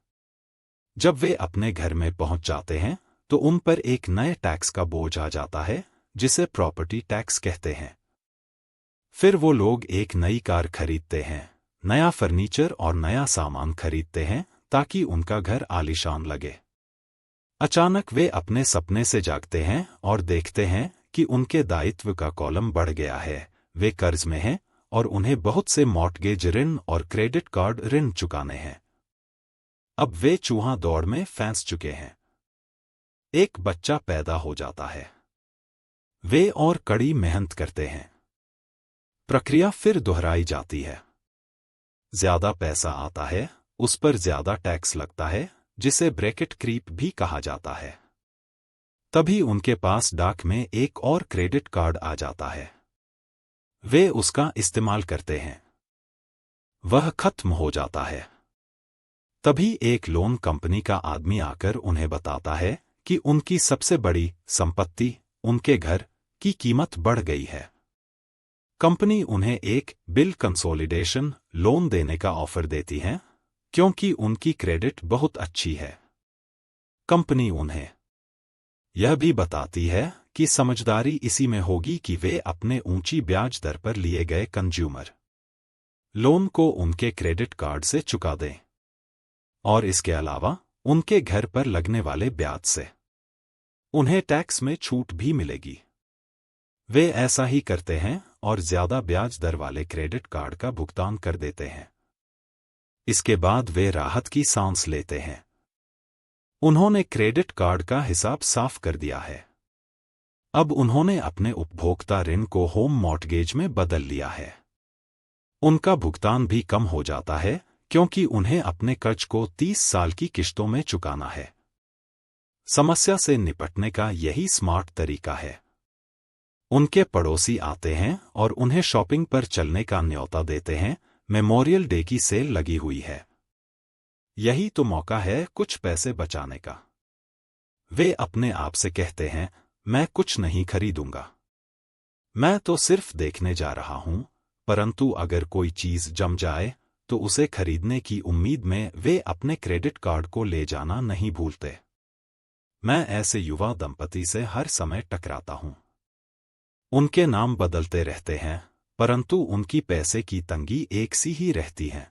जब वे अपने घर में पहुंच जाते हैं तो उन पर एक नए टैक्स का बोझ आ जाता है, जिसे प्रॉपर्टी टैक्स कहते हैं। फिर वो लोग एक नई कार खरीदते हैं, नया फर्नीचर और नया सामान खरीदते हैं ताकि उनका घर आलीशान लगे। अचानक वे अपने सपने से जागते हैं और देखते हैं कि उनके दायित्व का कॉलम बढ़ गया है। वे कर्ज में हैं और उन्हें बहुत से मॉर्टगेज ऋण और क्रेडिट कार्ड ऋण चुकाने हैं। अब वे चूहा दौड़ में फंस चुके हैं। एक बच्चा पैदा हो जाता है। वे और कड़ी मेहनत करते हैं। प्रक्रिया फिर दोहराई जाती है। ज्यादा पैसा आता है, उस पर ज्यादा टैक्स लगता है, जिसे ब्रैकेट क्रीप भी कहा जाता है। तभी उनके पास डाक में एक और क्रेडिट कार्ड आ जाता है। वे उसका इस्तेमाल करते हैं। वह खत्म हो जाता है। तभी एक लोन कंपनी का आदमी आकर उन्हें बताता है कि उनकी सबसे बड़ी संपत्ति, उनके घर की कीमत बढ़ गई है। कंपनी उन्हें एक बिल कंसोलिडेशन लोन देने का ऑफर देती है क्योंकि उनकी क्रेडिट बहुत अच्छी है। कंपनी उन्हें यह भी बताती है कि समझदारी इसी में होगी कि वे अपने ऊंची ब्याज दर पर लिए गए कंज्यूमर लोन को उनके क्रेडिट कार्ड से चुका दें और इसके अलावा उनके घर पर लगने वाले ब्याज से उन्हें टैक्स में छूट भी मिलेगी। वे ऐसा ही करते हैं और ज्यादा ब्याज दर वाले क्रेडिट कार्ड का भुगतान कर देते हैं। इसके बाद वे राहत की सांस लेते हैं। उन्होंने क्रेडिट कार्ड का हिसाब साफ कर दिया है। अब उन्होंने अपने उपभोक्ता ऋण को होम मॉर्टगेज में बदल लिया है। उनका भुगतान भी कम हो जाता है क्योंकि उन्हें अपने कर्ज को 30 साल की किश्तों में चुकाना है। समस्या से निपटने का यही स्मार्ट तरीका है। उनके पड़ोसी आते हैं और उन्हें शॉपिंग पर चलने का न्योता देते हैं। मेमोरियल डे की सेल लगी हुई है। यही तो मौका है कुछ पैसे बचाने का। वे अपने आप से कहते हैं, मैं कुछ नहीं खरीदूंगा, मैं तो सिर्फ देखने जा रहा हूं। परंतु अगर कोई चीज जम जाए तो उसे खरीदने की उम्मीद में वे अपने क्रेडिट कार्ड को ले जाना नहीं भूलते। मैं ऐसे युवा दंपति से हर समय टकराता हूं। उनके नाम बदलते रहते हैं परंतु उनकी पैसे की तंगी एक सी ही रहती है।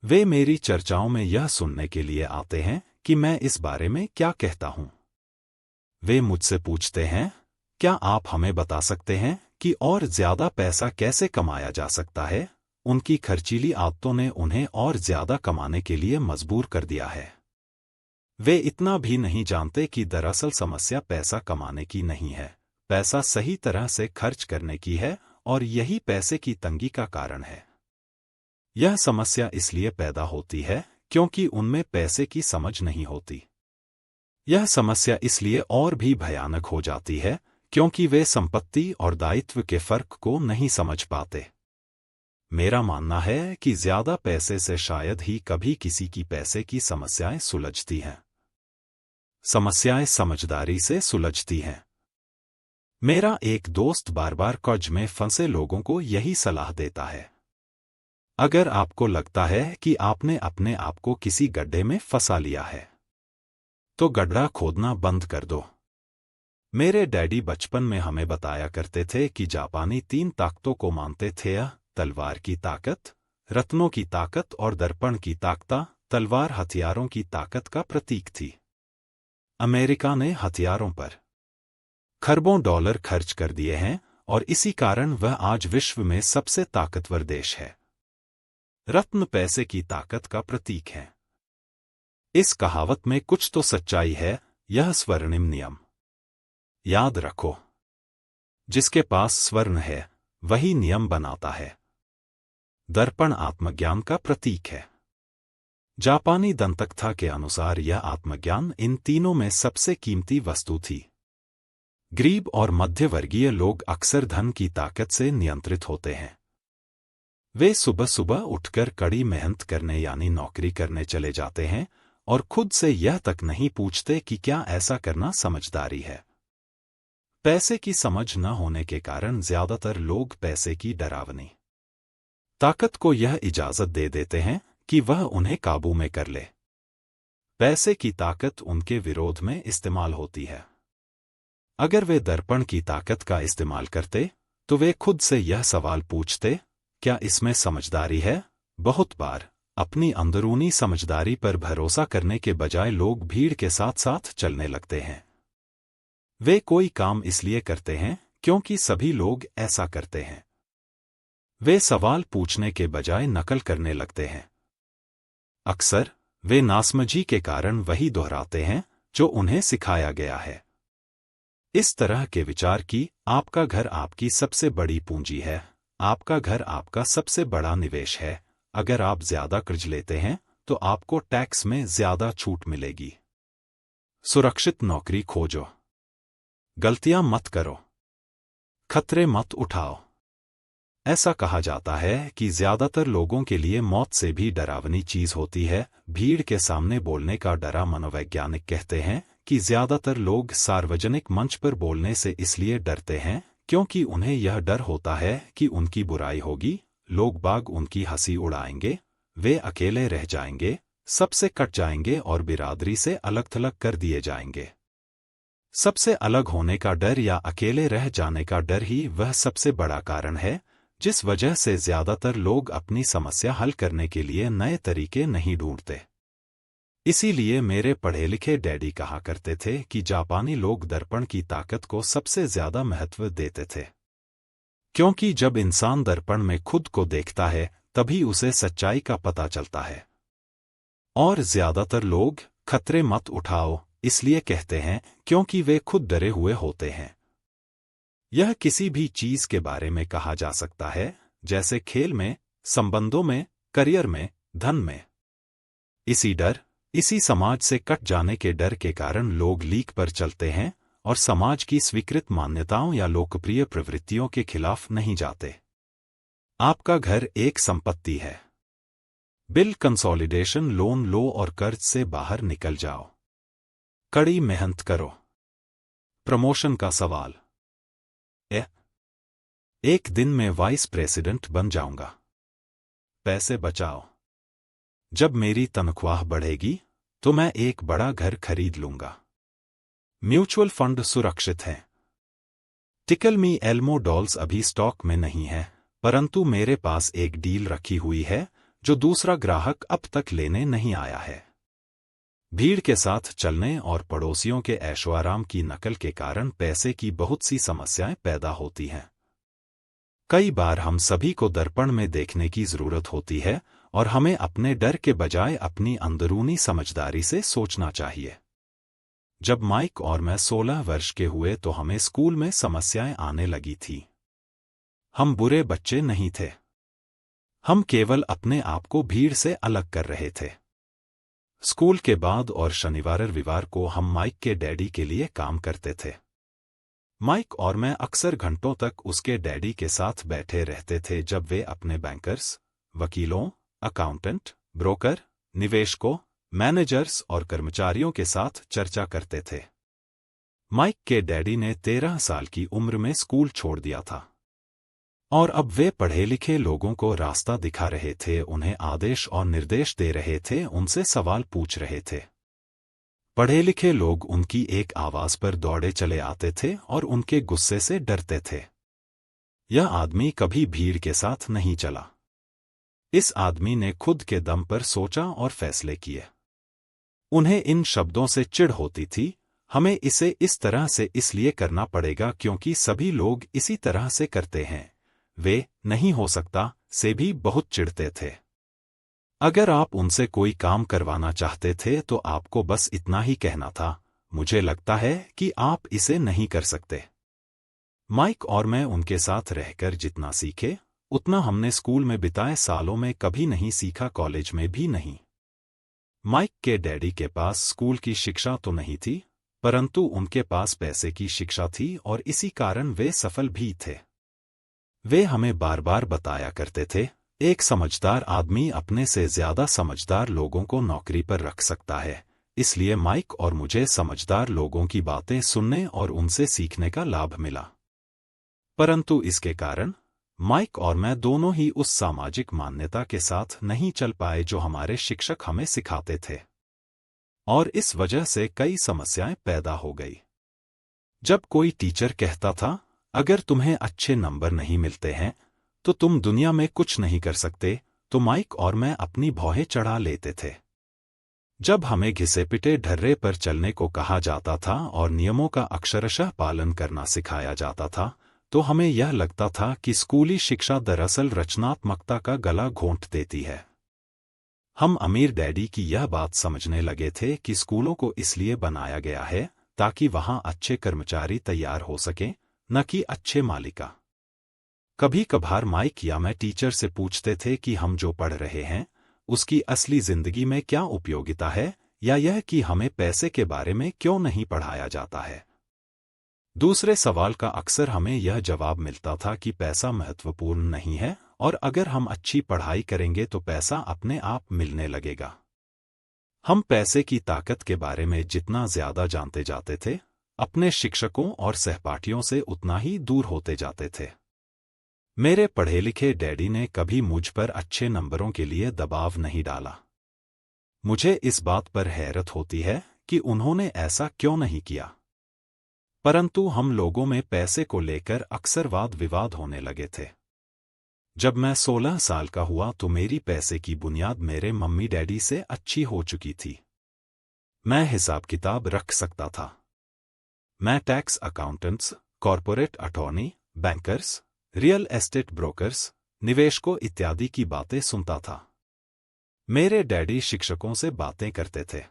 वे मेरी चर्चाओं में यह सुनने के लिए आते हैं कि मैं इस बारे में क्या कहता हूं। वे मुझसे पूछते हैं, क्या आप हमें बता सकते हैं कि और ज्यादा पैसा कैसे कमाया जा सकता है? उनकी खर्चीली आदतों ने उन्हें और ज्यादा कमाने के लिए मजबूर कर दिया है। वे इतना भी नहीं जानते कि दरअसल समस्या पैसा कमाने की नहीं है, पैसा सही तरह से खर्च करने की है और यही पैसे की तंगी का कारण है। यह समस्या इसलिए पैदा होती है क्योंकि उनमें पैसे की समझ नहीं होती। यह समस्या इसलिए और भी भयानक हो जाती है क्योंकि वे संपत्ति और दायित्व के फर्क को नहीं समझ पाते। मेरा मानना है कि ज्यादा पैसे से शायद ही कभी किसी की पैसे की समस्याएं सुलझती हैं। समस्याएं समझदारी से सुलझती हैं। मेरा एक दोस्त बार बार कर्ज में फंसे लोगों को यही सलाह देता है। अगर आपको लगता है कि आपने अपने आप को किसी गड्ढे में फंसा लिया है तो गड्ढा खोदना बंद कर दो। मेरे डैडी बचपन में हमें बताया करते थे कि जापानी 3 ताकतों को मानते थे, तलवार की ताकत, रत्नों की ताकत और दर्पण की ताकत। तलवार हथियारों की ताकत का प्रतीक थी। अमेरिका ने हथियारों पर खरबों डॉलर खर्च कर दिए हैं और इसी कारण वह आज विश्व में सबसे ताकतवर देश है। रत्न पैसे की ताकत का प्रतीक है। इस कहावत में कुछ तो सच्चाई है। यह स्वर्णिम नियम याद रखो, जिसके पास स्वर्ण है वही नियम बनाता है। दर्पण आत्मज्ञान का प्रतीक है। जापानी दंतकथा के अनुसार यह आत्मज्ञान इन तीनों में सबसे कीमती वस्तु थी। गरीब और मध्यवर्गीय लोग अक्सर धन की ताकत से नियंत्रित होते हैं। वे सुबह सुबह उठकर कड़ी मेहनत करने यानी नौकरी करने चले जाते हैं और खुद से यह तक नहीं पूछते कि क्या ऐसा करना समझदारी है। पैसे की समझ न होने के कारण ज्यादातर लोग पैसे की डरावनी ताकत को यह इजाजत दे देते हैं कि वह उन्हें काबू में कर ले। पैसे की ताकत उनके विरोध में इस्तेमाल होती है। अगर वे दर्पण की ताकत का इस्तेमाल करते तो वे खुद से यह सवाल पूछते, क्या इसमें समझदारी है? बहुत बार अपनी अंदरूनी समझदारी पर भरोसा करने के बजाय लोग भीड़ के साथ साथ चलने लगते हैं। वे कोई काम इसलिए करते हैं क्योंकि सभी लोग ऐसा करते हैं। वे सवाल पूछने के बजाय नकल करने लगते हैं। अक्सर वे नासमझी के कारण वही दोहराते हैं जो उन्हें सिखाया गया है। इस तरह के विचार कि आपका घर आपकी सबसे बड़ी पूंजी है, आपका घर आपका सबसे बड़ा निवेश है, अगर आप ज्यादा कर्ज लेते हैं तो आपको टैक्स में ज्यादा छूट मिलेगी। सुरक्षित नौकरी खोजो, गलतियां मत करो, खतरे मत उठाओ। ऐसा कहा जाता है कि ज्यादातर लोगों के लिए मौत से भी डरावनी चीज होती है भीड़ के सामने बोलने का डरा। मनोवैज्ञानिक कहते हैं कि ज्यादातर लोग सार्वजनिक मंच पर बोलने से इसलिए डरते हैं क्योंकि उन्हें यह डर होता है कि उनकी बुराई होगी, लोग बाग उनकी हंसी उड़ाएंगे, वे अकेले रह जाएंगे, सबसे कट जाएंगे और बिरादरी से अलग थलग कर दिए जाएंगे। सबसे अलग होने का डर या अकेले रह जाने का डर ही वह सबसे बड़ा कारण है जिस वजह से ज्यादातर लोग अपनी समस्या हल करने के लिए नए तरीके नहीं ढूंढते। इसीलिए मेरे पढ़े लिखे डैडी कहा करते थे कि जापानी लोग दर्पण की ताकत को सबसे ज्यादा महत्व देते थे, क्योंकि जब इंसान दर्पण में खुद को देखता है तभी उसे सच्चाई का पता चलता है। और ज्यादातर लोग खतरे मत उठाओ इसलिए कहते हैं क्योंकि वे खुद डरे हुए होते हैं। यह किसी भी चीज के बारे में कहा जा सकता है, जैसे खेल में, संबंधों में, करियर में, धन में। इसी समाज से कट जाने के डर के कारण लोग लीक पर चलते हैं और समाज की स्वीकृत मान्यताओं या लोकप्रिय प्रवृत्तियों के खिलाफ नहीं जाते। आपका घर एक संपत्ति है। बिल कंसोलिडेशन लोन लो और कर्ज से बाहर निकल जाओ। कड़ी मेहनत करो। प्रमोशन का सवाल। एक दिन में वाइस प्रेसिडेंट बन जाऊंगा। पैसे बचाओ। जब मेरी तनख्वाह बढ़ेगी तो मैं एक बड़ा घर खरीद लूंगा। म्यूचुअल फंड सुरक्षित हैं। टिकल मी एल्मो डॉल्स अभी स्टॉक में नहीं है, परंतु मेरे पास एक डील रखी हुई है जो दूसरा ग्राहक अब तक लेने नहीं आया है। भीड़ के साथ चलने और पड़ोसियों के ऐशोआराम की नकल के कारण पैसे की बहुत सी समस्याएं पैदा होती हैं। कई बार हम सभी को दर्पण में देखने की जरूरत होती है और हमें अपने डर के बजाय अपनी अंदरूनी समझदारी से सोचना चाहिए। जब माइक और मैं 16 वर्ष के हुए तो हमें स्कूल में समस्याएं आने लगी थी। हम बुरे बच्चे नहीं थे, हम केवल अपने आप को भीड़ से अलग कर रहे थे। स्कूल के बाद और शनिवार रविवार को हम माइक के डैडी के लिए काम करते थे। माइक और मैं अक्सर घंटों तक उसके डैडी के साथ बैठे रहते थे जब वे अपने बैंकर्स, वकीलों, अकाउंटेंट, ब्रोकर, निवेशकों, मैनेजर्स और कर्मचारियों के साथ चर्चा करते थे। माइक के डैडी ने 13 साल की उम्र में स्कूल छोड़ दिया था और अब वे पढ़े लिखे लोगों को रास्ता दिखा रहे थे, उन्हें आदेश और निर्देश दे रहे थे, उनसे सवाल पूछ रहे थे। पढ़े लिखे लोग उनकी एक आवाज पर दौड़े चले आते थे और उनके गुस्से से डरते थे। यह आदमी कभी भीड़ के साथ नहीं चला। इस आदमी ने खुद के दम पर सोचा और फैसले किए। उन्हें इन शब्दों से चिढ़ होती थी, हमें इसे इस तरह से इसलिए करना पड़ेगा क्योंकि सभी लोग इसी तरह से करते हैं। वे नहीं हो सकता से भी बहुत चिढ़ते थे। अगर आप उनसे कोई काम करवाना चाहते थे तो आपको बस इतना ही कहना था, मुझे लगता है कि आप इसे नहीं कर सकते। माइक और मैं उनके साथ रहकर जितना सीखे उतना हमने स्कूल में बिताए सालों में कभी नहीं सीखा, कॉलेज में भी नहीं। माइक के डैडी के पास स्कूल की शिक्षा तो नहीं थी, परंतु उनके पास पैसे की शिक्षा थी और इसी कारण वे सफल भी थे। वे हमें बार बार बताया करते थे, एक समझदार आदमी अपने से ज्यादा समझदार लोगों को नौकरी पर रख सकता है। इसलिए माइक और मुझे समझदार लोगों की बातें सुनने और उनसे सीखने का लाभ मिला। परंतु इसके कारण माइक और मैं दोनों ही उस सामाजिक मान्यता के साथ नहीं चल पाए जो हमारे शिक्षक हमें सिखाते थे, और इस वजह से कई समस्याएं पैदा हो गई। जब कोई टीचर कहता था, अगर तुम्हें अच्छे नंबर नहीं मिलते हैं तो तुम दुनिया में कुछ नहीं कर सकते, तो माइक और मैं अपनी भौहें चढ़ा लेते थे। जब हमें घिसे पिटे ढर्रे पर चलने को कहा जाता था और नियमों का अक्षरशः पालन करना सिखाया जाता था, तो हमें यह लगता था कि स्कूली शिक्षा दरअसल रचनात्मकता का गला घोंट देती है। हम अमीर डैडी की यह बात समझने लगे थे कि स्कूलों को इसलिए बनाया गया है ताकि वहां अच्छे कर्मचारी तैयार हो सकें, न कि अच्छे मालिका। कभी कभार माइक या मैं टीचर से पूछते थे कि हम जो पढ़ रहे हैं उसकी असली जिंदगी में क्या उपयोगिता है, या यह कि हमें पैसे के बारे में क्यों नहीं पढ़ाया जाता है। दूसरे सवाल का अक्सर हमें यह जवाब मिलता था कि पैसा महत्वपूर्ण नहीं है और अगर हम अच्छी पढ़ाई करेंगे तो पैसा अपने आप मिलने लगेगा। हम पैसे की ताकत के बारे में जितना ज्यादा जानते जाते थे अपने शिक्षकों और सहपाठियों से उतना ही दूर होते जाते थे। मेरे पढ़े लिखे डैडी ने कभी मुझ पर अच्छे नंबरों के लिए दबाव नहीं डाला। मुझे इस बात पर हैरत होती है कि उन्होंने ऐसा क्यों नहीं किया। परंतु हम लोगों में पैसे को लेकर अक्सर वाद विवाद होने लगे थे। जब मैं 16 साल का हुआ तो मेरी पैसे की बुनियाद मेरे मम्मी डैडी से अच्छी हो चुकी थी। मैं हिसाब किताब रख सकता था। मैं tax accountants, corporate attorney, bankers, real estate brokers, निवेशकों इत्यादि की बातें सुनता था। मेरे डैडी शिक्षकों से बातें करते थे।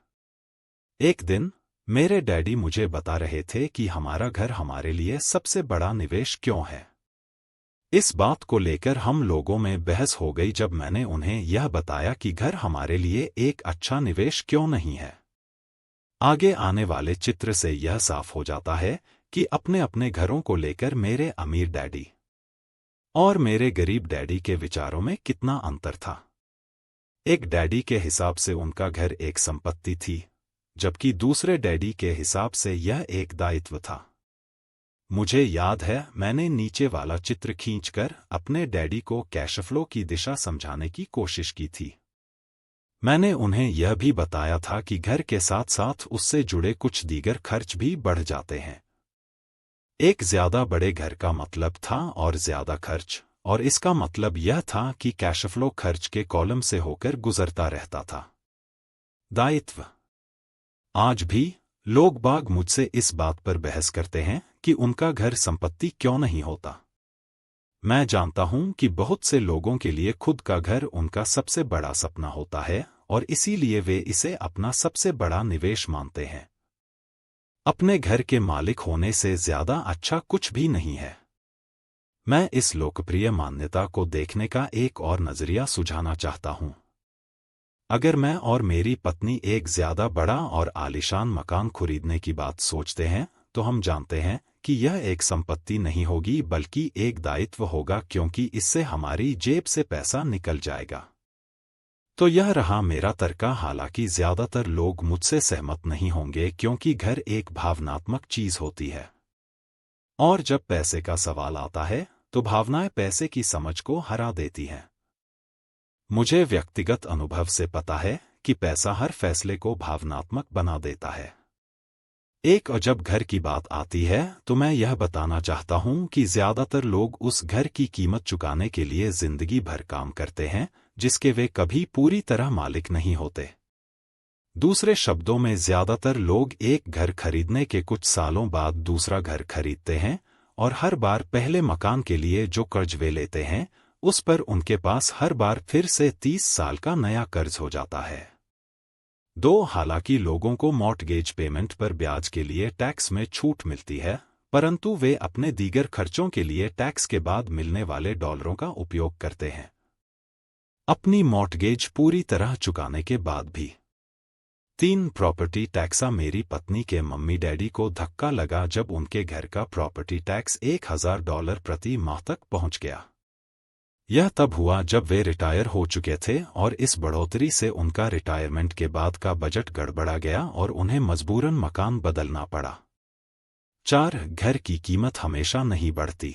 एक दिन मेरे डैडी मुझे बता रहे थे कि हमारा घर हमारे लिए सबसे बड़ा निवेश क्यों है। इस बात को लेकर हम लोगों में बहस हो गई जब मैंने उन्हें यह बताया कि घर हमारे लिए एक अच्छा निवेश क्यों नहीं है। आगे आने वाले चित्र से यह साफ हो जाता है कि अपने अपने घरों को लेकर मेरे अमीर डैडी और मेरे गरीब डैडी के विचारों में कितना अंतर था। एक डैडी के हिसाब से उनका घर एक संपत्ति थी, जबकि दूसरे डैडी के हिसाब से यह एक दायित्व था। मुझे याद है मैंने नीचे वाला चित्र खींचकर अपने डैडी को कैशफ्लो की दिशा समझाने की कोशिश की थी। मैंने उन्हें यह भी बताया था कि घर के साथ साथ उससे जुड़े कुछ दीगर खर्च भी बढ़ जाते हैं। एक ज्यादा बड़े घर का मतलब था और ज्यादा खर्च, और इसका मतलब यह था कि कैशफ्लो खर्च के कॉलम से होकर गुजरता रहता था। दायित्व। आज भी लोग बाग मुझसे इस बात पर बहस करते हैं कि उनका घर संपत्ति क्यों नहीं होता। मैं जानता हूं कि बहुत से लोगों के लिए खुद का घर उनका सबसे बड़ा सपना होता है और इसीलिए वे इसे अपना सबसे बड़ा निवेश मानते हैं। अपने घर के मालिक होने से ज्यादा अच्छा कुछ भी नहीं है। मैं इस लोकप्रिय मान्यता को देखने का एक और नजरिया सुझाना चाहता हूं। अगर मैं और मेरी पत्नी एक ज्यादा बड़ा और आलीशान मकान खरीदने की बात सोचते हैं तो हम जानते हैं कि यह एक संपत्ति नहीं होगी बल्कि एक दायित्व होगा, क्योंकि इससे हमारी जेब से पैसा निकल जाएगा। तो यह रहा मेरा तर्क। हालांकि ज्यादातर लोग मुझसे सहमत नहीं होंगे, क्योंकि घर एक भावनात्मक चीज होती है और जब पैसे का सवाल आता है तो भावनाएं पैसे की समझ को हरा देती हैं। मुझे व्यक्तिगत अनुभव से पता है कि पैसा हर फैसले को भावनात्मक बना देता है। और जब घर की बात आती है तो मैं यह बताना चाहता हूं कि ज्यादातर लोग उस घर की कीमत चुकाने के लिए जिंदगी भर काम करते हैं जिसके वे कभी पूरी तरह मालिक नहीं होते। दूसरे शब्दों में, ज्यादातर लोग एक घर खरीदने के कुछ सालों बाद दूसरा घर खरीदते हैं और हर बार पहले मकान के लिए जो कर्ज वे लेते हैं उस पर उनके पास हर बार फिर से 30 साल का नया कर्ज हो जाता है। हालांकि लोगों को मॉर्टगेज पेमेंट पर ब्याज के लिए टैक्स में छूट मिलती है, परंतु वे अपने दीगर खर्चों के लिए टैक्स के बाद मिलने वाले डॉलरों का उपयोग करते हैं अपनी मॉर्टगेज पूरी तरह चुकाने के बाद भी। 3 प्रॉपर्टी टैक्स। मेरी पत्नी के मम्मी डैडी को धक्का लगा जब उनके घर का प्रॉपर्टी टैक्स $1000 प्रति माह तक पहुंच गया। यह तब हुआ जब वे रिटायर हो चुके थे और इस बढ़ोतरी से उनका रिटायरमेंट के बाद का बजट गड़बड़ा गया और उन्हें मजबूरन मकान बदलना पड़ा। 4 घर की कीमत हमेशा नहीं बढ़ती।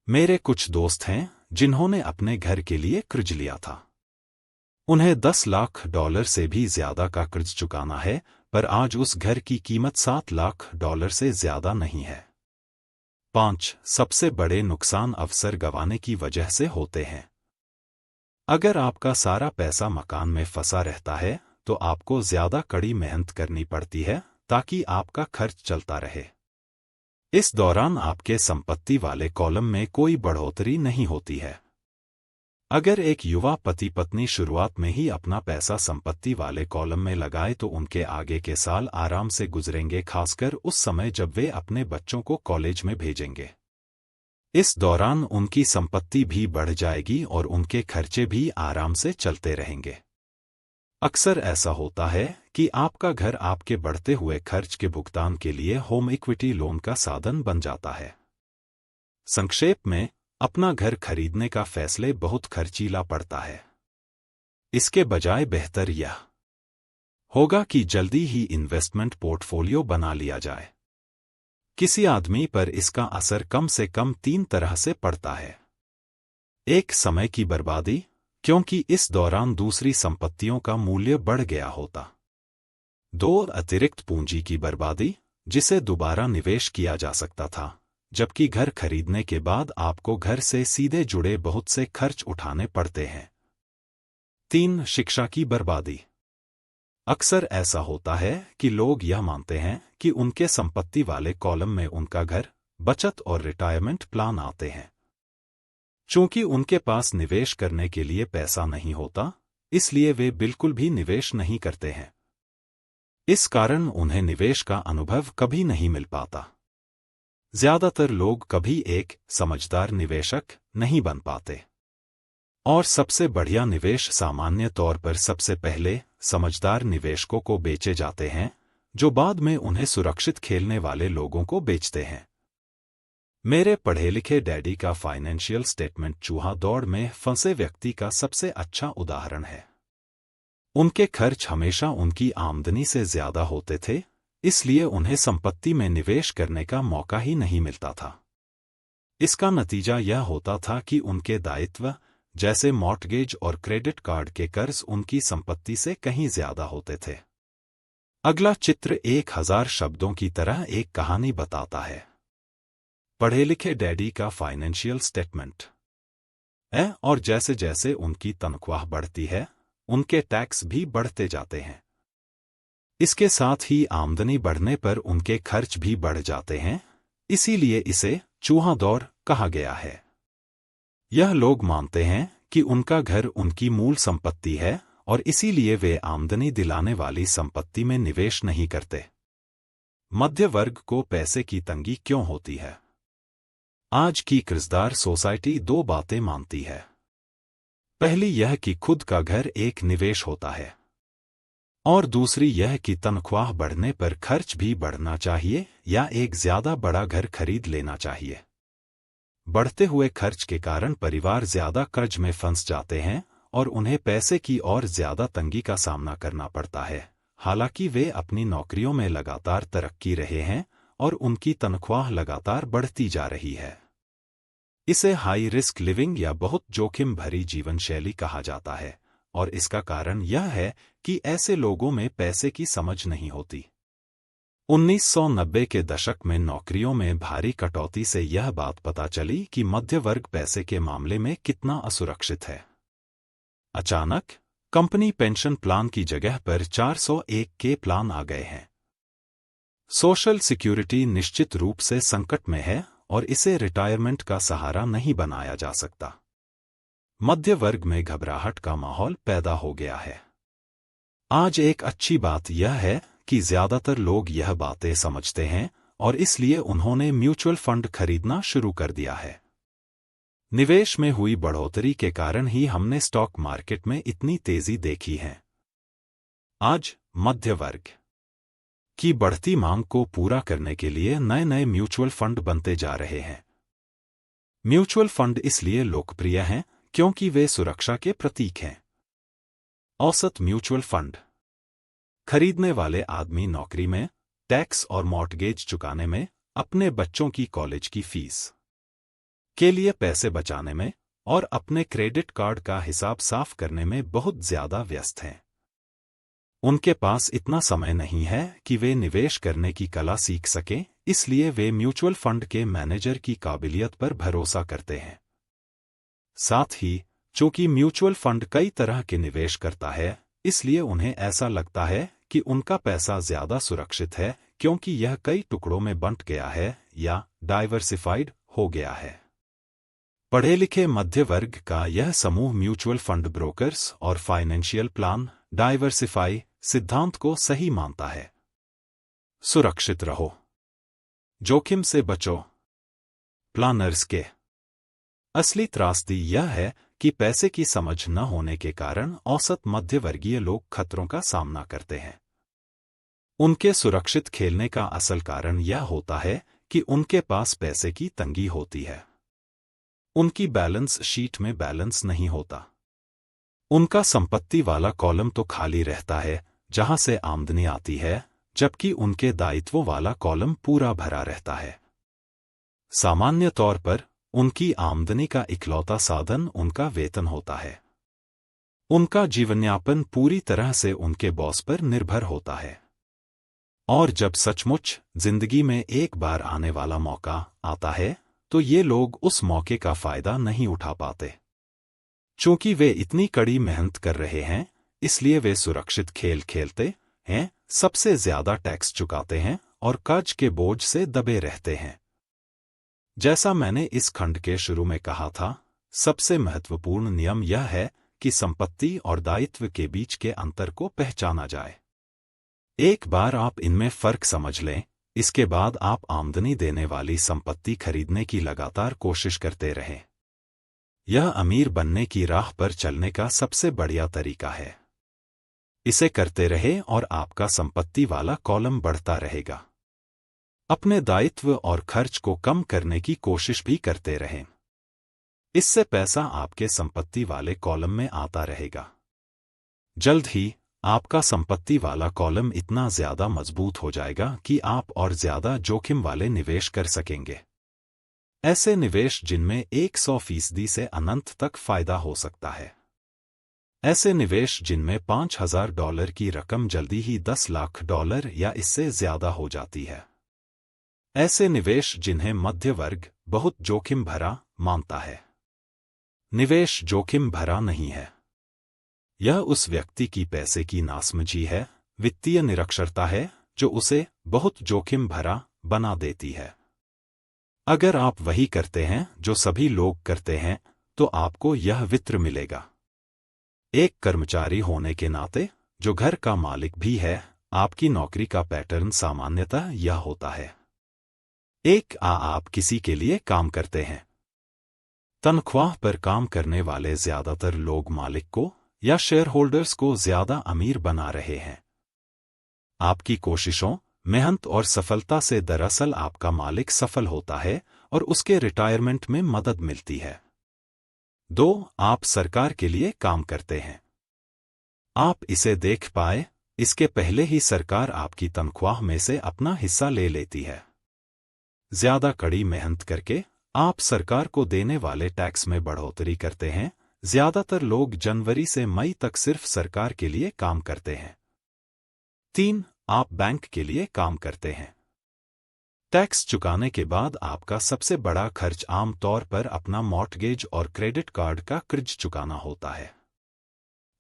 मेरे कुछ दोस्त हैं जिन्होंने अपने घर के लिए कर्ज लिया था। उन्हें $10 लाख से भी ज्यादा का कर्ज चुकाना है, पर आज उस घर की कीमत $7 लाख से ज्यादा नहीं है। 5 सबसे बड़े नुकसान अवसर गंवाने की वजह से होते हैं। अगर आपका सारा पैसा मकान में फंसा रहता है तो आपको ज्यादा कड़ी मेहनत करनी पड़ती है ताकि आपका खर्च चलता रहे। इस दौरान आपके संपत्ति वाले कॉलम में कोई बढ़ोतरी नहीं होती है। अगर एक युवा पति पत्नी शुरुआत में ही अपना पैसा संपत्ति वाले कॉलम में लगाए तो उनके आगे के साल आराम से गुजरेंगे, खासकर उस समय जब वे अपने बच्चों को कॉलेज में भेजेंगे। इस दौरान उनकी संपत्ति भी बढ़ जाएगी और उनके खर्चे भी आराम से चलते रहेंगे। अक्सर ऐसा होता है कि आपका घर आपके बढ़ते हुए खर्च के भुगतान के लिए होम इक्विटी लोन का साधन बन जाता है। संक्षेप में, अपना घर खरीदने का फैसले बहुत खर्चीला पड़ता है। इसके बजाय बेहतर यह होगा कि जल्दी ही इन्वेस्टमेंट पोर्टफोलियो बना लिया जाए। किसी आदमी पर इसका असर कम से कम 3 तरह से पड़ता है। एक, समय की बर्बादी, क्योंकि इस दौरान दूसरी संपत्तियों का मूल्य बढ़ गया होता। 2, अतिरिक्त पूंजी की बर्बादी, जिसे दोबारा निवेश किया जा सकता था, जबकि घर खरीदने के बाद आपको घर से सीधे जुड़े बहुत से खर्च उठाने पड़ते हैं। 3, शिक्षा की बर्बादी। अक्सर ऐसा होता है कि लोग यह मानते हैं कि उनके संपत्ति वाले कॉलम में उनका घर, बचत और रिटायरमेंट प्लान आते हैं। चूंकि उनके पास निवेश करने के लिए पैसा नहीं होता, इसलिए वे बिल्कुल भी निवेश नहीं करते हैं। इस कारण उन्हें निवेश का अनुभव कभी नहीं मिल पाता। ज्यादातर लोग कभी एक समझदार निवेशक नहीं बन पाते। और सबसे बढ़िया निवेश सामान्य तौर पर सबसे पहले समझदार निवेशकों को बेचे जाते हैं, जो बाद में उन्हें सुरक्षित खेलने वाले लोगों को बेचते हैं। मेरे पढ़े लिखे डैडी का फाइनेंशियल स्टेटमेंट चूहा दौड़ में फंसे व्यक्ति का सबसे अच्छा उदाहरण है। उनके खर्च हमेशा उनकी आमदनी से ज्यादा होते थे, इसलिए उन्हें संपत्ति में निवेश करने का मौका ही नहीं मिलता था। इसका नतीजा यह होता था कि उनके दायित्व, जैसे मॉर्टगेज और क्रेडिट कार्ड के कर्ज, उनकी संपत्ति से कहीं ज्यादा होते थे। अगला चित्र 1000 शब्दों की तरह एक कहानी बताता है। पढ़े लिखे डैडी का फाइनेंशियल स्टेटमेंट और जैसे जैसे उनकी तनख्वाह बढ़ती है, उनके टैक्स भी बढ़ते जाते हैं। इसके साथ ही आमदनी बढ़ने पर उनके खर्च भी बढ़ जाते हैं, इसीलिए इसे चूहा दौड़ कहा गया है। यह लोग मानते हैं कि उनका घर उनकी मूल संपत्ति है और इसीलिए वे आमदनी दिलाने वाली संपत्ति में निवेश नहीं करते। मध्य वर्ग को पैसे की तंगी क्यों होती है? आज की कर्जदार सोसाइटी 2 बातें मानती है। पहली यह कि खुद का घर एक निवेश होता है, और दूसरी यह कि तनख्वाह बढ़ने पर खर्च भी बढ़ना चाहिए या एक ज्यादा बड़ा घर खरीद लेना चाहिए। बढ़ते हुए खर्च के कारण परिवार ज्यादा कर्ज में फंस जाते हैं और उन्हें पैसे की और ज्यादा तंगी का सामना करना पड़ता है, हालांकि वे अपनी नौकरियों में लगातार तरक्की रहे हैं और उनकी तनख्वाह लगातार बढ़ती जा रही है। इसे हाई रिस्क लिविंग या बहुत जोखिम भरी जीवन शैली कहा जाता है, और इसका कारण यह है कि ऐसे लोगों में पैसे की समझ नहीं होती। 1990 के दशक में नौकरियों में भारी कटौती से यह बात पता चली कि मध्य वर्ग पैसे के मामले में कितना असुरक्षित है। अचानक कंपनी पेंशन प्लान की जगह पर 401 के प्लान आ गए हैं। सोशल सिक्योरिटी निश्चित रूप से संकट में है और इसे रिटायरमेंट का सहारा नहीं बनाया जा सकता। मध्य वर्ग में घबराहट का माहौल पैदा हो गया है। आज एक अच्छी बात यह है कि ज्यादातर लोग यह बातें समझते हैं और इसलिए उन्होंने म्यूचुअल फंड खरीदना शुरू कर दिया है। निवेश में हुई बढ़ोतरी के कारण ही हमने स्टॉक मार्केट में इतनी तेजी देखी है। आज मध्य वर्ग की बढ़ती मांग को पूरा करने के लिए नए नए म्यूचुअल फंड बनते जा रहे हैं। म्यूचुअल फंड इसलिए लोकप्रिय हैं क्योंकि वे सुरक्षा के प्रतीक हैं। औसत म्यूचुअल फंड खरीदने वाले आदमी नौकरी में, टैक्स और मॉर्टगेज चुकाने में, अपने बच्चों की कॉलेज की फीस के लिए पैसे बचाने में और अपने क्रेडिट कार्ड का हिसाब साफ करने में बहुत ज्यादा व्यस्त हैं। उनके पास इतना समय नहीं है कि वे निवेश करने की कला सीख सकें, इसलिए वे म्यूचुअल फंड के मैनेजर की काबिलियत पर भरोसा करते हैं। साथ ही चूंकि म्यूचुअल फंड कई तरह के निवेश करता है, इसलिए उन्हें ऐसा लगता है कि उनका पैसा ज्यादा सुरक्षित है क्योंकि यह कई टुकड़ों में बंट गया है या डाइवर्सिफाइड हो गया है। पढ़े लिखे मध्य वर्ग का यह समूह म्यूचुअल फंड ब्रोकर्स और फाइनेंशियल प्लान डाइवर्सिफाई सिद्धांत को सही मानता है। सुरक्षित रहो, जोखिम से बचो। प्लानर्स के असली त्रासदी यह है कि पैसे की समझ न होने के कारण औसत मध्यवर्गीय लोग खतरों का सामना करते हैं। उनके सुरक्षित खेलने का असल कारण यह होता है कि उनके पास पैसे की तंगी होती है। उनकी बैलेंस शीट में बैलेंस नहीं होता। उनका संपत्ति वाला कॉलम तो खाली रहता है, जहां से आमदनी आती है, जबकि उनके दायित्वों वाला कॉलम पूरा भरा रहता है। सामान्य तौर पर उनकी आमदनी का इकलौता साधन उनका वेतन होता है। उनका जीवनयापन पूरी तरह से उनके बॉस पर निर्भर होता है। और जब सचमुच जिंदगी में एक बार आने वाला मौका आता है तो ये लोग उस मौके का फायदा नहीं उठा पाते। चूंकि वे इतनी कड़ी मेहनत कर रहे हैं, इसलिए वे सुरक्षित खेल खेलते हैं, सबसे ज्यादा टैक्स चुकाते हैं और कर्ज के बोझ से दबे रहते हैं। जैसा मैंने इस खंड के शुरू में कहा था, सबसे महत्वपूर्ण नियम यह है कि संपत्ति और दायित्व के बीच के अंतर को पहचाना जाए। एक बार आप इनमें फर्क समझ लें, इसके बाद आप आमदनी देने वाली संपत्ति खरीदने की लगातार कोशिश करते रहें। यह अमीर बनने की राह पर चलने का सबसे बढ़िया तरीका है। इसे करते रहें और आपका संपत्ति वाला कॉलम बढ़ता रहेगा। अपने दायित्व और खर्च को कम करने की कोशिश भी करते रहें। इससे पैसा आपके संपत्ति वाले कॉलम में आता रहेगा। जल्द ही आपका संपत्ति वाला कॉलम इतना ज्यादा मजबूत हो जाएगा कि आप और ज्यादा जोखिम वाले निवेश कर सकेंगे। ऐसे निवेश जिनमें 100% से अनंत तक फायदा हो सकता है। ऐसे निवेश जिनमें $5,000 की रकम जल्दी ही $10 लाख या इससे ज्यादा हो जाती है। ऐसे निवेश जिन्हें मध्य वर्ग बहुत जोखिम भरा मानता है। निवेश जोखिम भरा नहीं है। यह उस व्यक्ति की पैसे की नासमझी है, वित्तीय निरक्षरता है, जो उसे बहुत जोखिम भरा बना देती है। अगर आप वही करते हैं जो सभी लोग करते हैं, तो आपको यह वित्त मिलेगा। एक कर्मचारी होने के नाते, जो घर का मालिक भी है, आपकी नौकरी का पैटर्न सामान्यतः यह होता है। आप किसी के लिए काम करते हैं। तनख्वाह पर काम करने वाले ज्यादातर लोग मालिक को या शेयर होल्डर्स को ज्यादा अमीर बना रहे हैं। आपकी कोशिशों, मेहनत और सफलता से दरअसल आपका मालिक सफल होता है और उसके रिटायरमेंट में मदद मिलती है। 2. आप सरकार के लिए काम करते हैं। आप इसे देख पाए, इसके पहले ही सरकार आपकी तनख्वाह में से अपना हिस्सा ले लेती है। ज्यादा कड़ी मेहनत करके आप सरकार को देने वाले टैक्स में बढ़ोतरी करते हैं। ज्यादातर लोग जनवरी से मई तक सिर्फ सरकार के लिए काम करते हैं। 3. आप बैंक के लिए काम करते हैं। टैक्स चुकाने के बाद आपका सबसे बड़ा खर्च आम तौर पर अपना मॉर्टगेज और क्रेडिट कार्ड का कर्ज चुकाना होता है।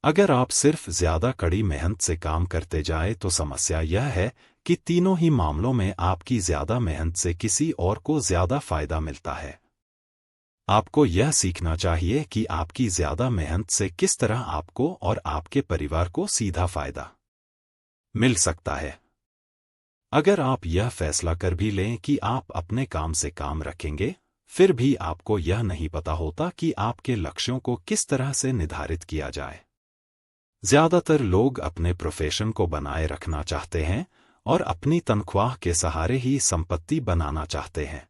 अगर आप सिर्फ ज्यादा कड़ी मेहनत से काम करते जाए तो समस्या यह है कि तीनों ही मामलों में आपकी ज्यादा मेहनत से किसी और को ज्यादा फायदा मिलता है। आपको यह सीखना चाहिए कि आपकी ज्यादा मेहनत से किस तरह आपको और आपके परिवार को सीधा फायदा मिल सकता है। अगर आप यह फैसला कर भी लें कि आप अपने काम से काम रखेंगे, फिर भी आपको यह नहीं पता होता कि आपके लक्ष्यों को किस तरह से निर्धारित किया जाए। ज्यादातर लोग अपने प्रोफेशन को बनाए रखना चाहते हैं और अपनी तनख्वाह के सहारे ही संपत्ति बनाना चाहते हैं।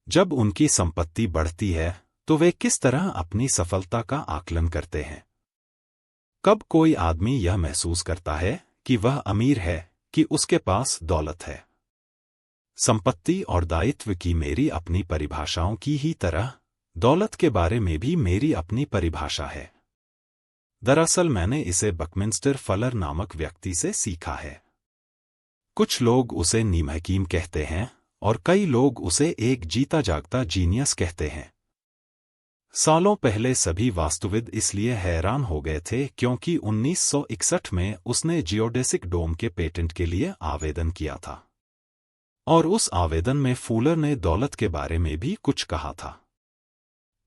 जब उनकी संपत्ति बढ़ती है तो वे किस तरह अपनी सफलता का आकलन करते हैं। कब कोई आदमी यह महसूस करता है कि वह अमीर है कि उसके पास दौलत है। संपत्ति और दायित्व की मेरी अपनी परिभाषाओं की ही तरह दौलत के बारे में भी मेरी अपनी परिभाषा है। दरअसल मैंने इसे बकमिंस्टर फलर नामक व्यक्ति से सीखा है। कुछ लोग उसे नीम हकीम कहते हैं और कई लोग उसे एक जीता जागता जीनियस कहते हैं। सालों पहले सभी वास्तुविद इसलिए हैरान हो गए थे क्योंकि 1961 में उसने जियोडेसिक डोम के पेटेंट के लिए आवेदन किया था। और उस आवेदन में फूलर ने दौलत के बारे में भी कुछ कहा था।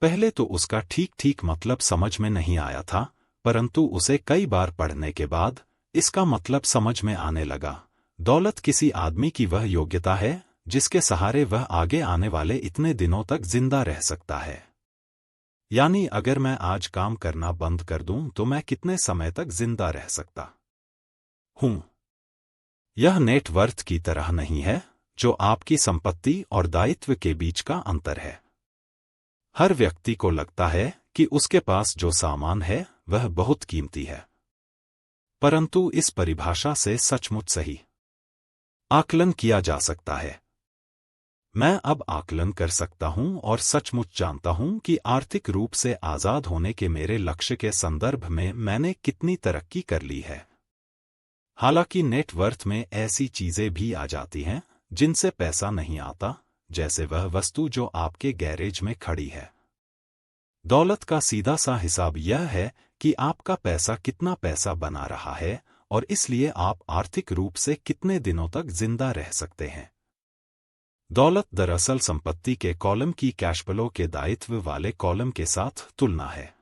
पहले तो उसका ठीक मतलब समझ में नहीं आया था, परंतु उसे कई बार पढ़ने के बाद इसका मतलब समझ में आने लगा। दौलत किसी आदमी की वह योग्यता है जिसके सहारे वह आगे आने वाले इतने दिनों तक जिंदा रह सकता है। यानी अगर मैं आज काम करना बंद कर दूं तो मैं कितने समय तक जिंदा रह सकता हूं। यह नेटवर्थ की तरह नहीं है जो आपकी संपत्ति और दायित्व के बीच का अंतर है। हर व्यक्ति को लगता है कि उसके पास जो सामान है वह बहुत कीमती है, परंतु इस परिभाषा से सचमुच सही आकलन किया जा सकता है। मैं अब आकलन कर सकता हूं और सचमुच जानता हूं कि आर्थिक रूप से आजाद होने के मेरे लक्ष्य के संदर्भ में मैंने कितनी तरक्की कर ली है। हालांकि नेटवर्थ में ऐसी चीजें भी आ जाती हैं जिनसे पैसा नहीं आता, जैसे वह वस्तु जो आपके गैरेज में खड़ी है। दौलत का सीधा सा हिसाब यह है कि आपका पैसा कितना पैसा बना रहा है और इसलिए आप आर्थिक रूप से कितने दिनों तक जिंदा रह सकते हैं। दौलत दरअसल संपत्ति के कॉलम की कैश फ्लो के दायित्व वाले कॉलम के साथ तुलना है।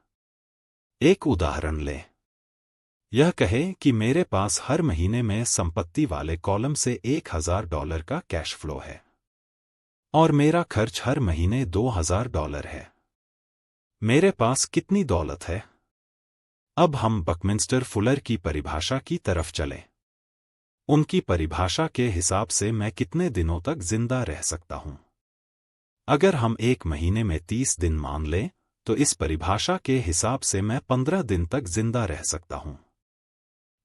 एक उदाहरण लें। यह कहे कि मेरे पास हर महीने में संपत्ति वाले कॉलम से $1000 का कैश फ्लो है और मेरा खर्च हर महीने $2000 है। मेरे पास कितनी दौलत है? अब हम बकमिंस्टर फुलर की परिभाषा की तरफ चलें। उनकी परिभाषा के हिसाब से मैं कितने दिनों तक जिंदा रह सकता हूं। अगर हम एक महीने में 30 दिन मान लें, तो इस परिभाषा के हिसाब से मैं 15 दिन तक जिंदा रह सकता हूं।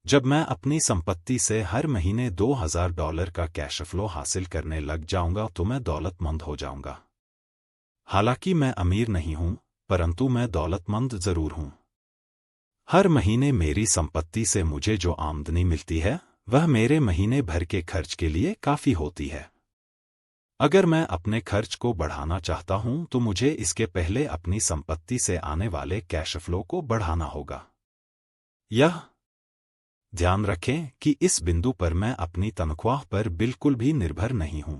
जब मैं अपनी संपत्ति से हर महीने $2000 का कैश फ्लो हासिल करने लग जाऊंगा तो मैं दौलतमंद हो जाऊंगा। हालांकि मैं अमीर नहीं हूं, परंतु मैं दौलतमंद जरूर हूं। हर महीने मेरी संपत्ति से मुझे जो आमदनी मिलती है वह मेरे महीने भर के खर्च के लिए काफी होती है। अगर मैं अपने खर्च को बढ़ाना चाहता हूं तो मुझे इसके पहले अपनी संपत्ति से आने वाले कैश फ्लो को बढ़ाना होगा। यह ध्यान रखें कि इस बिंदु पर मैं अपनी तनख्वाह पर बिल्कुल भी निर्भर नहीं हूं।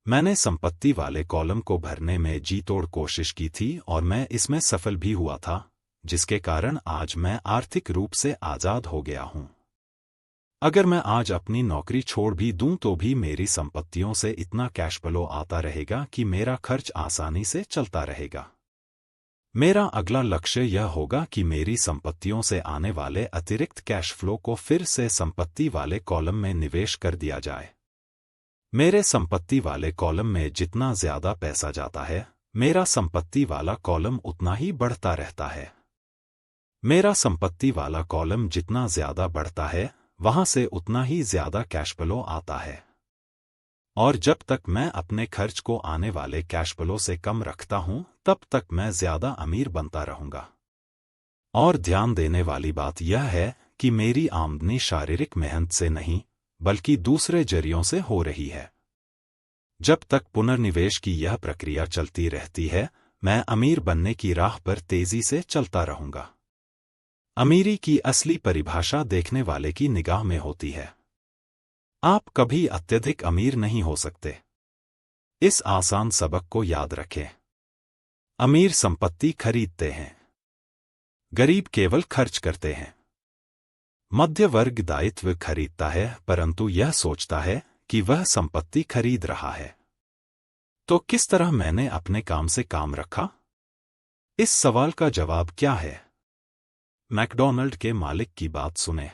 मैंने संपत्ति वाले कॉलम को भरने में जी तोड़ कोशिश की थी और मैं इसमें सफल भी हुआ था, जिसके कारण आज मैं आर्थिक रूप से आजाद हो गया हूं। अगर मैं आज अपनी नौकरी छोड़ भी दूं तो भी मेरी संपत्तियों से इतना कैश फ्लो आता रहेगा कि मेरा खर्च आसानी से चलता रहेगा। मेरा अगला लक्ष्य यह होगा कि मेरी संपत्तियों से आने वाले अतिरिक्त कैश फ्लो को फिर से संपत्ति वाले कॉलम में निवेश कर दिया जाए। मेरे संपत्ति वाले कॉलम में जितना ज्यादा पैसा जाता है, मेरा संपत्ति वाला कॉलम उतना ही बढ़ता रहता है। मेरा संपत्ति वाला कॉलम जितना ज्यादा बढ़ता है, वहां से उतना ही ज्यादा कैश फ्लो आता है। और जब तक मैं अपने खर्च को आने वाले कैश फ्लो से कम रखता हूं, तब तक मैं ज्यादा अमीर बनता रहूंगा। और ध्यान देने वाली बात यह है कि मेरी आमदनी शारीरिक मेहनत से नहीं, बल्कि दूसरे जरियों से हो रही है। जब तक पुनर्निवेश की यह प्रक्रिया चलती रहती है, मैं अमीर बनने की राह पर तेजी से चलता रहूंगा। अमीरी की असली परिभाषा देखने वाले की निगाह में होती है। आप कभी अत्यधिक अमीर नहीं हो सकते। इस आसान सबक को याद रखें। अमीर संपत्ति खरीदते हैं, गरीब केवल खर्च करते हैं। मध्य वर्ग दायित्व खरीदता है, परंतु यह सोचता है कि वह संपत्ति खरीद रहा है। तो किस तरह मैंने अपने काम से काम रखा? इस सवाल का जवाब क्या है? मैकडॉनल्ड के मालिक की बात सुने।